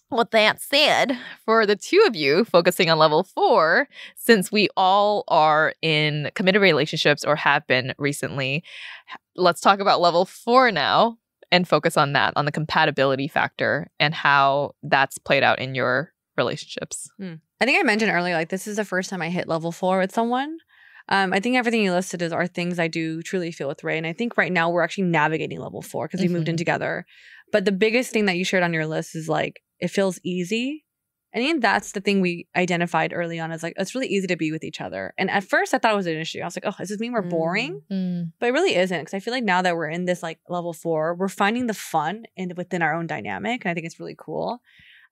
with that said, for the 2 of you focusing on level 4, since we all are in committed relationships or have been recently, let's talk about level 4 now and focus on that, on the compatibility factor and how that's played out in your relationships. I think I mentioned earlier, like this is the first time I hit level 4 with someone. I think everything you listed are things I do truly feel with Ray. And I think right now we're actually navigating level 4 because we moved in together. But the biggest thing that you shared on your list is like, it feels easy I think that's the thing we identified early on, is like, it's really easy to be with each other. And at first I thought it was an issue. I was like, oh, does this mean we're boring? But it really isn't, because I feel like now that we're in this like level 4, we're finding the fun within our own dynamic. And I think it's really cool.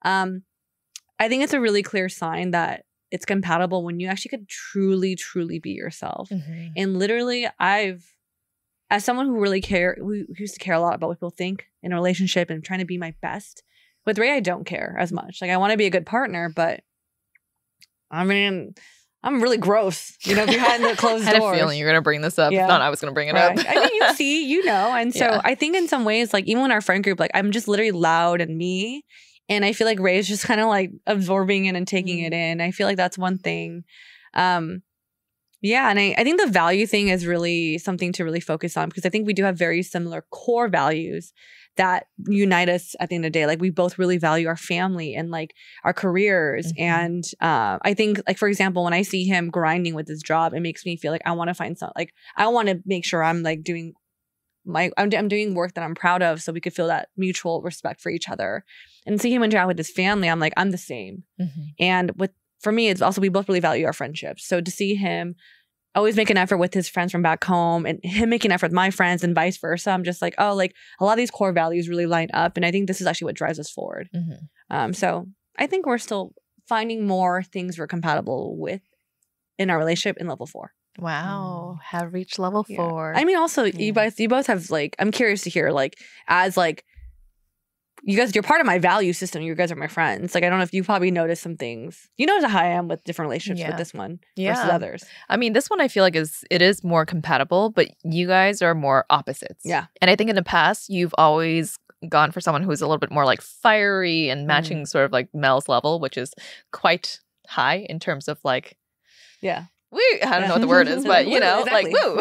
I think it's a really clear sign that it's compatible when you actually could truly, truly be yourself. And literally, as someone who used to care a lot about what people think in a relationship and trying to be my best, with Ray, I don't care as much. Like, I want to be a good partner, but I mean, I'm really gross, behind the closed doors. I had a feeling you were going to bring this up. Yeah. If not, I was going to bring it up. I mean, And so I think in some ways, like, even in our friend group, like, I'm just literally loud and me. And I feel like Ray is just kind of like absorbing it and taking it in. I feel like that's one thing. And I think the value thing is really something to really focus on, because I think we do have very similar core values that unite us at the end of the day. Like, we both really value our family and like our careers. And I think, like, for example, when I see him grinding with his job, it makes me feel like I want to find something. Like, I want to make sure I'm like doing I'm doing work that I'm proud of, so we could feel that mutual respect for each other. And see him interact with his family, I'm like, I'm the same. And for me, it's also, we both really value our friendships. So to see him always make an effort with his friends from back home and him making an effort with my friends and vice versa, I'm just like, oh, like, a lot of these core values really line up. And I think this is actually what drives us forward. So I think we're still finding more things we're compatible with in our relationship in level 4. Wow. Have reached level 4. I mean, also, you both have, like, I'm curious to hear, like, as like, you're part of my value system. You guys are my friends. Like, I don't know if you probably noticed some things. You notice how I am with different relationships with this one versus others. I mean, this one I feel like it is more compatible, but you guys are more opposites. Yeah. And I think in the past, you've always gone for someone who's a little bit more like fiery and matching sort of like Mel's level, which is quite high in terms of like, I don't know what the word is, but like, woo.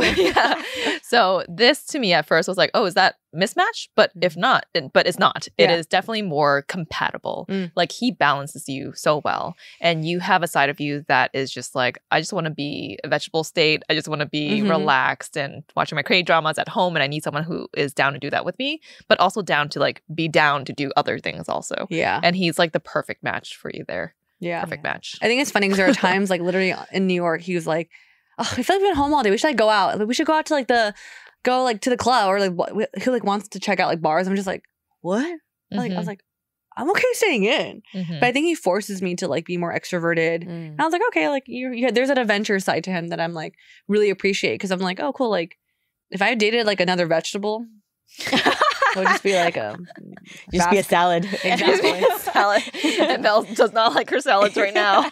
So this to me at first was like, oh, is that mismatch? But if not, but it's not. It is definitely more compatible. Like, he balances you so well. And you have a side of you that is just like, I just want to be a vegetable state. I just want to be relaxed and watching my K-dramas at home. And I need someone who is down to do that with me, but also down to like be down to do other things also. Yeah. And he's like the perfect match for you there. Yeah. Perfect match. I think it's funny because there are times, like, literally in New York, he was like, oh, I feel like we've been home all day. We should like go out. Like, we should go out to like to the club, or like he like wants to check out like bars. I'm just like, what? Like, I was like, I'm okay staying in. But I think he forces me to like be more extroverted. And I was like, okay, like there's an adventure side to him that I'm like really appreciate, because I'm like, oh, cool. Like, if I dated like another vegetable, it would just be like just be a salad. Exactly. Salad. And Mel does not like her salads right now.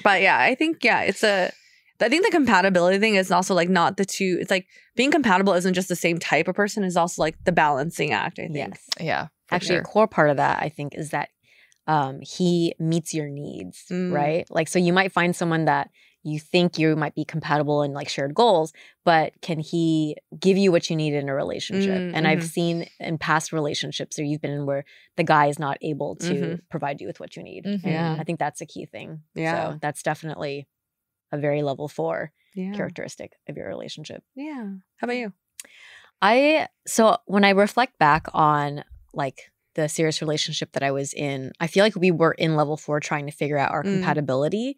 But yeah, I think I think the compatibility thing is also like not the two. It's like being compatible isn't just the same type of person. It's also like the balancing act, I think. Yes. Yeah. Actually, a core part of that, I think, is that he meets your needs, right? Like, so you might find someone that you think you might be compatible in like shared goals, but can he give you what you need in a relationship? And I've seen in past relationships that you've been in where the guy is not able to provide you with what you need. And I think that's a key thing. So that's definitely a very level 4 characteristic of your relationship. Yeah. How about you? So when I reflect back on like the serious relationship that I was in, I feel like we were in level 4 trying to figure out our compatibility.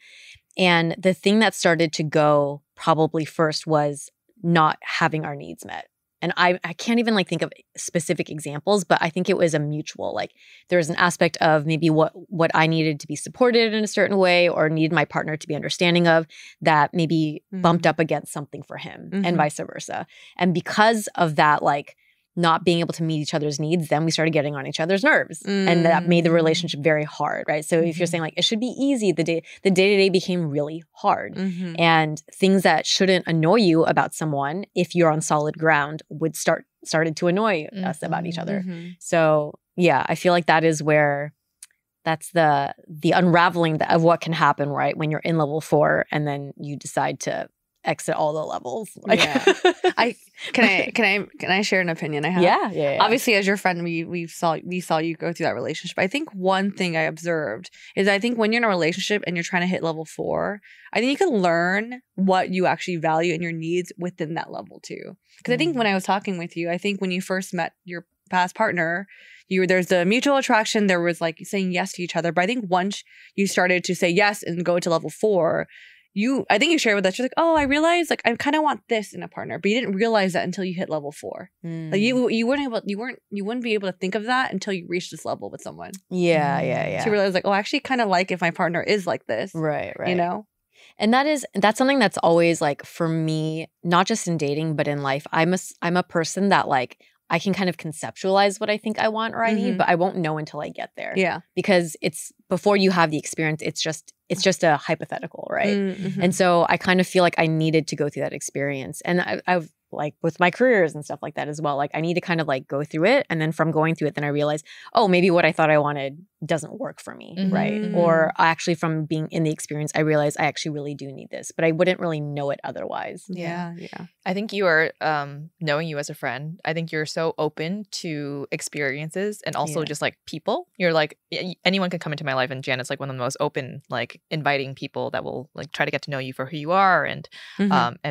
And the thing that started to go probably first was not having our needs met. And I can't even like think of specific examples, but I think it was a mutual, like there was an aspect of maybe what I needed to be supported in a certain way or needed my partner to be understanding of that maybe bumped up against something for him and vice versa. And because of that, like not being able to meet each other's needs, then we started getting on each other's nerves. And that made the relationship very hard, right? So if you're saying like, it should be easy, the day-to-day became really hard. And things that shouldn't annoy you about someone, if you're on solid ground, would started to annoy us about each other. So yeah, I feel like that is where that's the unraveling of what can happen, right? When you're in level 4 and then you decide to exit all the levels. Like, Can I share an opinion I have? Yeah. Obviously, as your friend, we saw you go through that relationship. I think one thing I observed is I think when you're in a relationship and you're trying to hit level 4, I think you can learn what you actually value and your needs within that level too. Because I think when I was talking with you, I think when you first met your past partner, there's the mutual attraction. There was like saying yes to each other. But I think once you started to say yes and go to level 4, I think you shared with us, you're like, oh, I realized like I kind of want this in a partner, but you didn't realize that until you hit level 4. Like you wouldn't be able to think of that until you reach this level with someone. Yeah. So you realize like, oh, I actually kind of like if my partner is like this. Right. You know? And that's something that's always like for me, not just in dating, but in life. I'm a person that like I can kind of conceptualize what I think I want or I need, but I won't know until I get there. Yeah. Because it's before you have the experience, it's just a hypothetical, right? And so I kind of feel like I needed to go through that experience. And I've like with my careers and stuff like that as well. Like I need to kind of like go through it. And then from going through it, then I realize, oh, maybe what I thought I wanted doesn't work for me, right? Or actually from being in the experience, I realized I actually really do need this, but I wouldn't really know it otherwise. Yeah. I think you are, knowing you as a friend, I think you're so open to experiences and also just like people. You're like, anyone can come into my life, and Janet's like one of the most open, like inviting people that will like try to get to know you for who you are and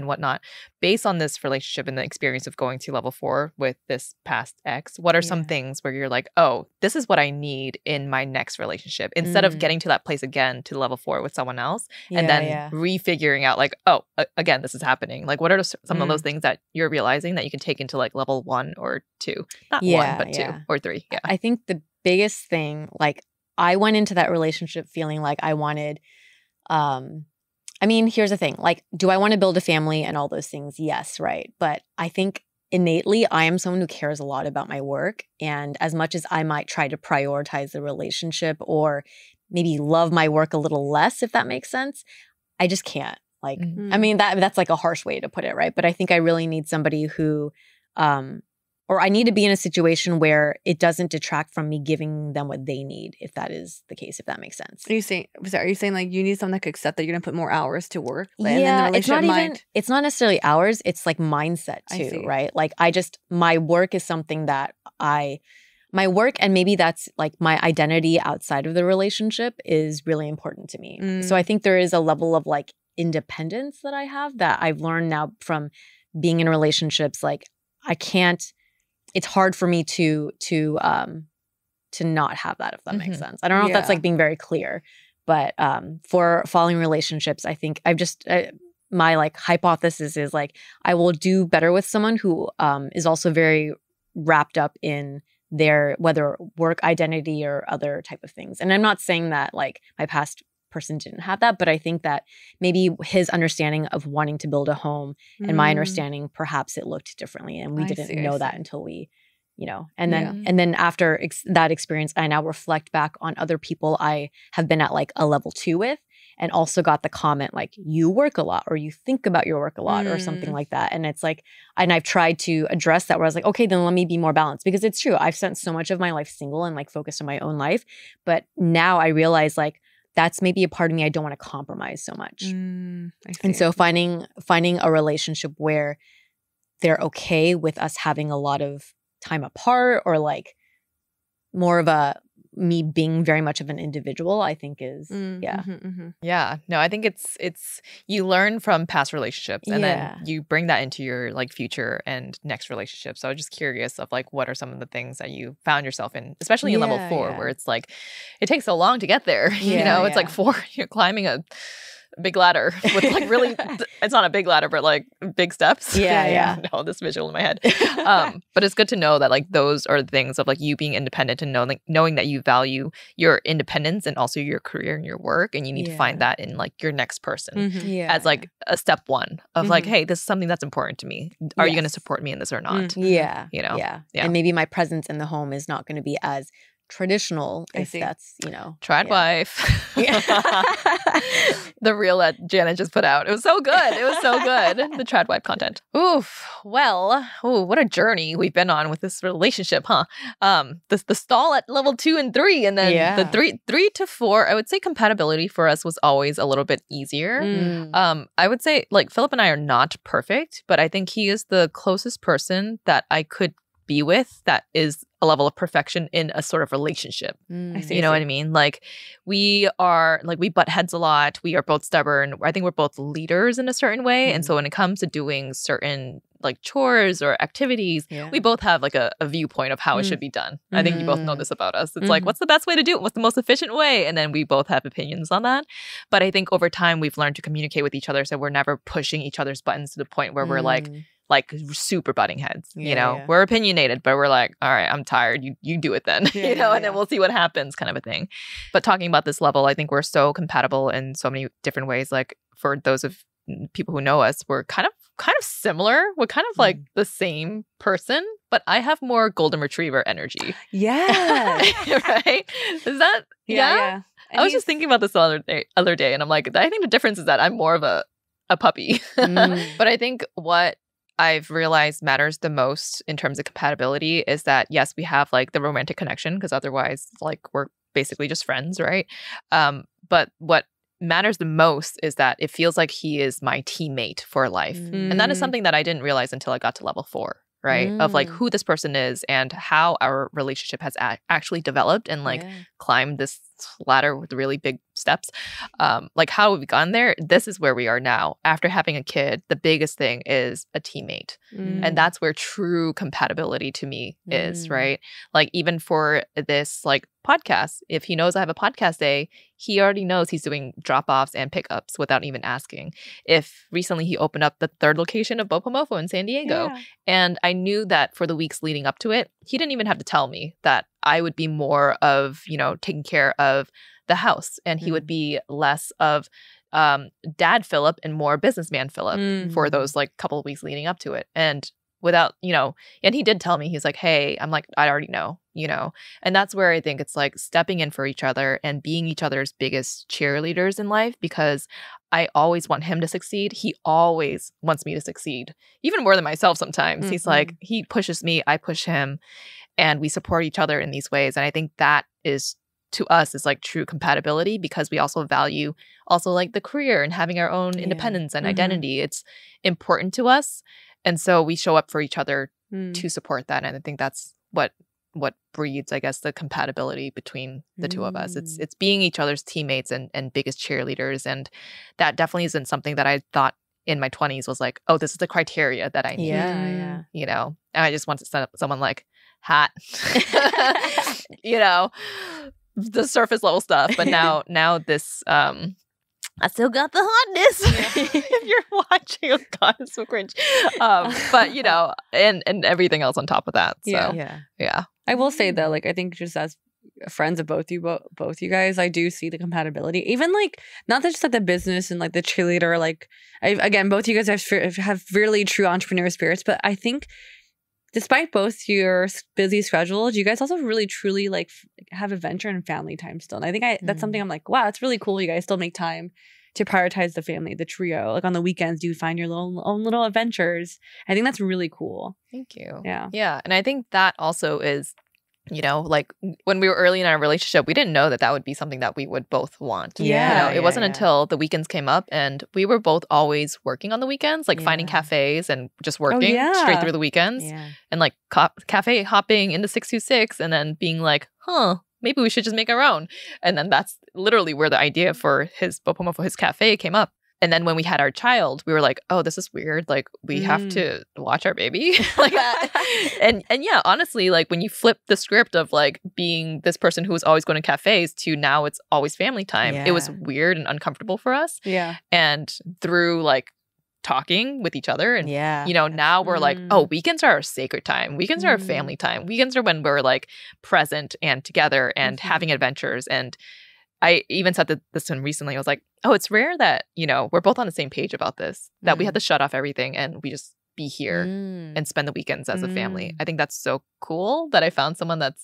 whatnot. Based on this relationship and the experience of going to level 4 with this past ex, what are some things where you're like, oh, this is what I need in my next relationship, instead of getting to that place again to level 4 with someone else and then refiguring out like, oh, again, this is happening. Like, what are some of those things that you're realizing that you can take into like level 1 or 2? Not 1, but 2 or 3. Yeah. I think the biggest thing, like I went into that relationship feeling like I wanted, I mean, here's the thing. Like, do I want to build a family and all those things? Yes, right. But I think innately, I am someone who cares a lot about my work. And as much as I might try to prioritize the relationship or maybe love my work a little less, if that makes sense, I just can't. Like, I mean, that's like a harsh way to put it, right? But I think I really need somebody who, or I need to be in a situation where it doesn't detract from me giving them what they need, if that is the case, if that makes sense. Are you saying like you need someone that could accept that you're going to put more hours to work? Yeah, it's not necessarily hours. It's like mindset too, right? Like my work is something that my work, and maybe that's like my identity outside of the relationship, is really important to me. So I think there is a level of like independence that I have that I've learned now from being in relationships. Like it's hard for me to not have that, if that makes sense. I don't know if that's like being very clear, but for following relationships, I think I've just my like hypothesis is like I will do better with someone who is also very wrapped up in their whether work identity or other type of things. And I'm not saying that like my past person didn't have that, but I think that maybe his understanding of wanting to build a home and my understanding, perhaps it looked differently, and we didn't know that until we, and then after that experience, I now reflect back on other people I have been at like a level 2 with, and also got the comment like, you work a lot, or you think about your work a lot, or something like that. And it's like, and I've tried to address that where I was like, okay, then let me be more balanced, because it's true. I've spent so much of my life single and like focused on my own life, but now I realize like that's maybe a part of me I don't want to compromise so much. And so finding a relationship where they're okay with us having a lot of time apart, or like more of me being very much of an individual, I think is Yeah. No, I think it's you learn from past relationships, and then you bring that into your like future and next relationship. So I was just curious of like, what are some of the things that you found yourself in, especially in level 4, where it's like it takes so long to get there. It's like 4, you're climbing a big ladder with like really it's not a big ladder, but like big steps. No, this visual in my head. But it's good to know that like those are the things of like you being independent and knowing that you value your independence and also your career and your work, and you need to find that in like your next person as like a step 1 of like, hey, this is something that's important to me. Are you going to support me in this or not? And maybe my presence in the home is not going to be as traditional, if that's, Trad wife. The reel that Janet just put out. It was so good. The trad wife content. Oof. Well, what a journey we've been on with this relationship, huh? The stall at level 2 and 3, and then the 3 to 4. I would say compatibility for us was always a little bit easier. I would say like Philip and I are not perfect, but I think he is the closest person that I could be with that is a level of perfection in a sort of relationship. You know what I mean? Like we butt heads a lot. We are both stubborn. I think we're both leaders in a certain way. And so when it comes to doing certain like chores or activities, we both have like a viewpoint of how it should be done. I think you both know this about us. It's like, what's the best way to do it? What's the most efficient way? And then we both have opinions on that. But I think over time, we've learned to communicate with each other. So we're never pushing each other's buttons to the point where we're like super butting heads, you know, we're opinionated, but we're like, all right, I'm tired. You do it then, you know, and then we'll see what happens kind of a thing. But talking about this level, I think we're so compatible in so many different ways. Like for those of people who know us, we're kind of similar. We're kind of like the same person, but I have more golden retriever energy. Yeah. Right? Is that, yeah. I was just thinking about this the other day, and I'm like, I think the difference is that I'm more of a puppy. But I think what I've realized matters the most in terms of compatibility is that, yes, we have like the romantic connection, because otherwise like we're basically just friends, right? But what matters the most is that it feels like he is my teammate for life. And that is something that I didn't realize until I got to level 4, right? Of like who this person is and how our relationship has actually developed and like climbed this ladder with really big steps. Like how we've gotten there, this is where we are now. After having a kid, the biggest thing is a teammate. And that's where true compatibility to me is, right? Like even for this like podcast, if he knows I have a podcast day, he already knows he's doing drop-offs and pickups without even asking. If recently he opened up the 3rd location of Bopomofo in San Diego, and I knew that for the weeks leading up to it, he didn't even have to tell me that I would be more of, you know, taking care of the house, and he would be less of dad Philip and more businessman Philip for those like couple of weeks leading up to it. And without, you know, and he did tell me, he's like, hey, I'm like, I already know, you know, and that's where I think it's like stepping in for each other and being each other's biggest cheerleaders in life, because I always want him to succeed. He always wants me to succeed, even more than myself sometimes. He's like, he pushes me, I push him, and we support each other in these ways. And I think that is, to us, is like true compatibility, because we also value also like the career and having our own independence and identity. It's important to us. And so we show up for each other to support that. And I think that's what breeds, I guess, the compatibility between the two of us. It's being each other's teammates and biggest cheerleaders. And that definitely isn't something that I thought in my 20s was like, oh, this is the criteria that I need. You know, and I just want to set up someone like hot, you know, the surface level stuff. But now this, I still got the hotness. If you're watching, oh God, it's so cringe. But you know, and everything else on top of that. So yeah. I will say though, like I think just as friends of both you guys, I do see the compatibility. Even like not just like the business and like the cheerleader. Like again, both you guys have really true entrepreneur spirits. But I think, despite both your busy schedules, you guys also really truly like have adventure and family time still. And I think that's something I'm like, wow, it's really cool. You guys still make time to prioritize the family, the trio. Like on the weekends, you find your own little adventures. I think that's really cool. Thank you. Yeah. Yeah. And I think that also is, you know, like when we were early in our relationship, we didn't know that would be something that we would both want. Yeah. You know, it wasn't until the weekends came up, and we were both always working on the weekends, like finding cafes and just working straight through the weekends and like cafe hopping into 626 and then being like, maybe we should just make our own. And then that's literally where the idea for his Bopomofo, his cafe, came up. And then when we had our child, we were like, oh, this is weird. Like, we have to watch our baby. Like, and yeah, honestly, like when you flip the script of like being this person who was always going to cafes to now it's always family time, it was weird and uncomfortable for us. Yeah. And through like talking with each other and, you know, now we're like, oh, weekends are our sacred time. Weekends are our family time. Weekends are when we're like present and together and having adventures. And I even said this one recently. I was like, oh, it's rare that, you know, we're both on the same page about this, that we have to shut off everything and we just be here and spend the weekends as a family. I think that's so cool that I found someone that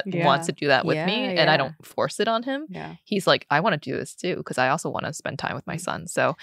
wants to do that with me and I don't force it on him. Yeah. He's like, I want to do this too, because I also want to spend time with my son. So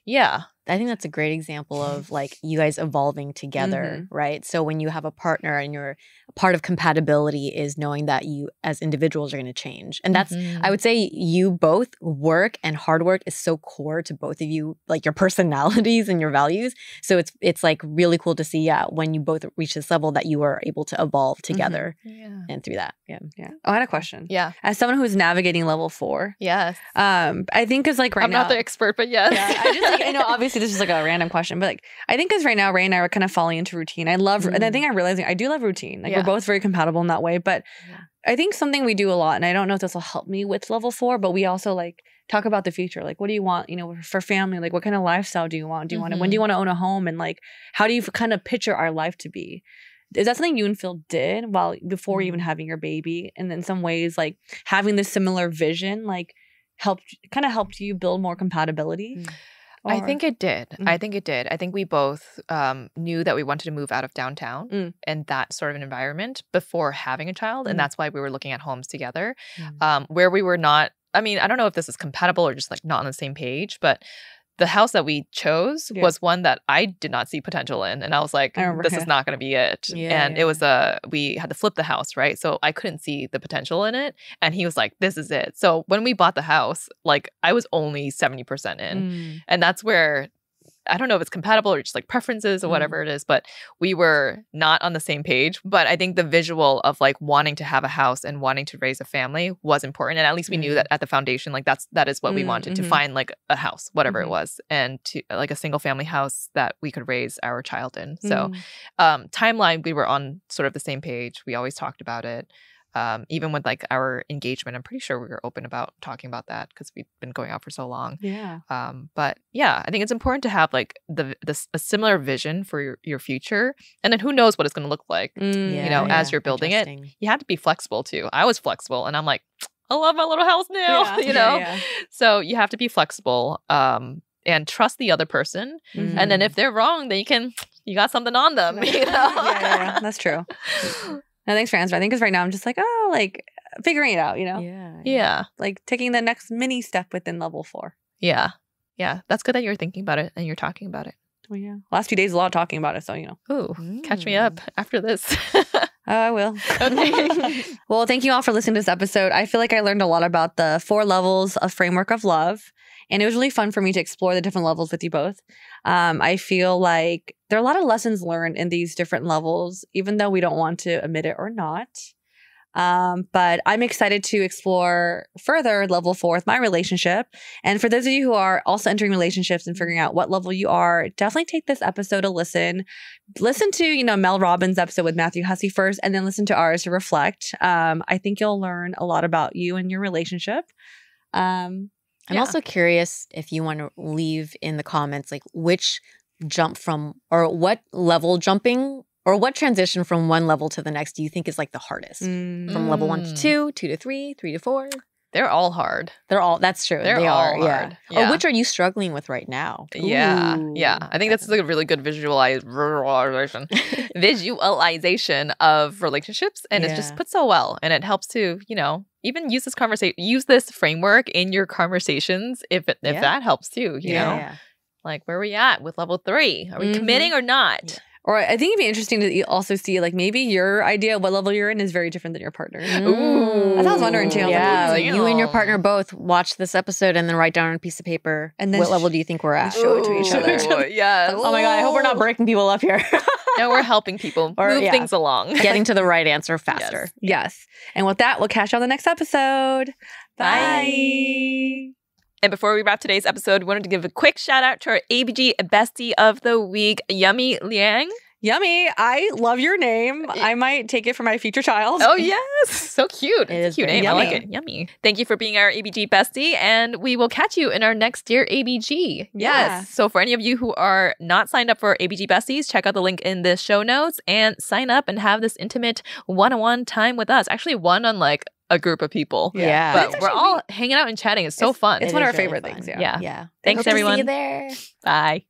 yeah. I think that's a great example of like you guys evolving together, right? So when you have a partner and you're part of compatibility is knowing that you as individuals are going to change. And that's, I would say you both work and hard work is so core to both of you, like your personalities and your values. So it's like really cool to see, when you both reach this level that you are able to evolve together and through that. Yeah. Oh, I had a question. Yeah. As someone who's navigating level 4. Yes. I think because like I'm not the expert, but yes. I just like, I know obviously obviously this is like a random question, but like I think because right now Ray and I are kind of falling into routine. I love, and I think I'm realizing I do love routine. Like we're both very compatible in that way. But I think something we do a lot, and I don't know if this will help me with level 4, but we also like talk about the future. Like, what do you want, for family? Like, what kind of lifestyle do you want? Do you want to, when do you want to own a home? And like, how do you kind of picture our life to be? Is that something you and Phil did before even having your baby? And in some ways, like having this similar vision, like helped you build more compatibility? I think it did. I think it did. I think we both knew that we wanted to move out of downtown and that sort of an environment before having a child. And that's why we were looking at homes together where we were not. I mean, I don't know if this is compatible or just like not on the same page, but the house that we chose was one that I did not see potential in. And I was like, this is not going to be it. And it was we had to flip the house, right? So I couldn't see the potential in it. And he was like, this is it. So when we bought the house, like I was only 70% in. And that's where, I don't know if it's compatible or just like preferences or whatever it is, but we were not on the same page. But I think the visual of like wanting to have a house and wanting to raise a family was important. And at least we knew that at the foundation, like that is what we wanted, to find like a house, whatever it was, and to like a single family house that we could raise our child in. So timeline, we were on sort of the same page. We always talked about it. Even with like our engagement, I'm pretty sure we were open about talking about that because we've been going out for so long. Yeah. But yeah, I think it's important to have like a similar vision for your future, and then who knows what it's going to look like. As you're building it, you have to be flexible too. I was flexible, and I'm like, I love my little house now. So you have to be flexible and trust the other person, and then if they're wrong, then you got something on them. Yeah, that's true. No, thanks for answering. I think because right now I'm just like, figuring it out, Yeah. Like taking the next mini step within level 4. Yeah. Yeah. That's good that you're thinking about it and you're talking about it. Oh, yeah. Last few days, a lot of talking about it. So, Ooh, catch me up after this. I will. Okay. Well, thank you all for listening to this episode. I feel like I learned a lot about the 4 levels of framework of love. And it was really fun for me to explore the different levels with you both. I feel like there are a lot of lessons learned in these different levels, even though we don't want to admit it or not. But I'm excited to explore further level 4 with my relationship. And for those of you who are also entering relationships and figuring out what level you are, definitely take this episode a listen. Listen to, Mel Robbins' episode with Matthew Hussey first, and then listen to ours to reflect. I think you'll learn a lot about you and your relationship. I'm also curious if you want to leave in the comments, like which jump from or what level jumping or what transition from one level to the next do you think is like the hardest? From level 1 to 2, 2 to 3, 3 to 4? They're all hard. That's true. They all are hard. Yeah. Or which are you struggling with right now? Yeah. Yeah. I think that's like a really good visualization of relationships. And it's just put so well. And it helps to, even use this framework in your conversations if that helps too, you know? Like, where are we at with level 3? Are we committing or not? Yeah. Or I think it'd be interesting to also see, like, maybe your idea of what level you're in is very different than your partner. Ooh. I was wondering, too. Yeah, like you and your partner both watch this episode and then write down on a piece of paper and then what level do you think we're at. Show it to each other. Yes. Oh my God, I hope we're not breaking people up here. No, we're helping people move things along. Getting to the right answer faster. Yes. And with that, we'll catch you on the next episode. Bye. And before we wrap today's episode, we wanted to give a quick shout out to our ABG Bestie of the Week, Yummy Liang. Yummy. I love your name. I might take it for my future child. Oh, yes. So cute. It is a cute name. Yummy. I like it. Yummy. Thank you for being our ABG bestie, and we will catch you in our next Dear ABG. Yes. So for any of you who are not signed up for ABG Besties, check out the link in the show notes and sign up and have this intimate one-on-one time with us. Actually, one on like a group of people. Yeah. But we're all hanging out and chatting. It's so fun. It's one of our favorite things. Yeah. Yeah. Thanks, everyone. See you there. Bye.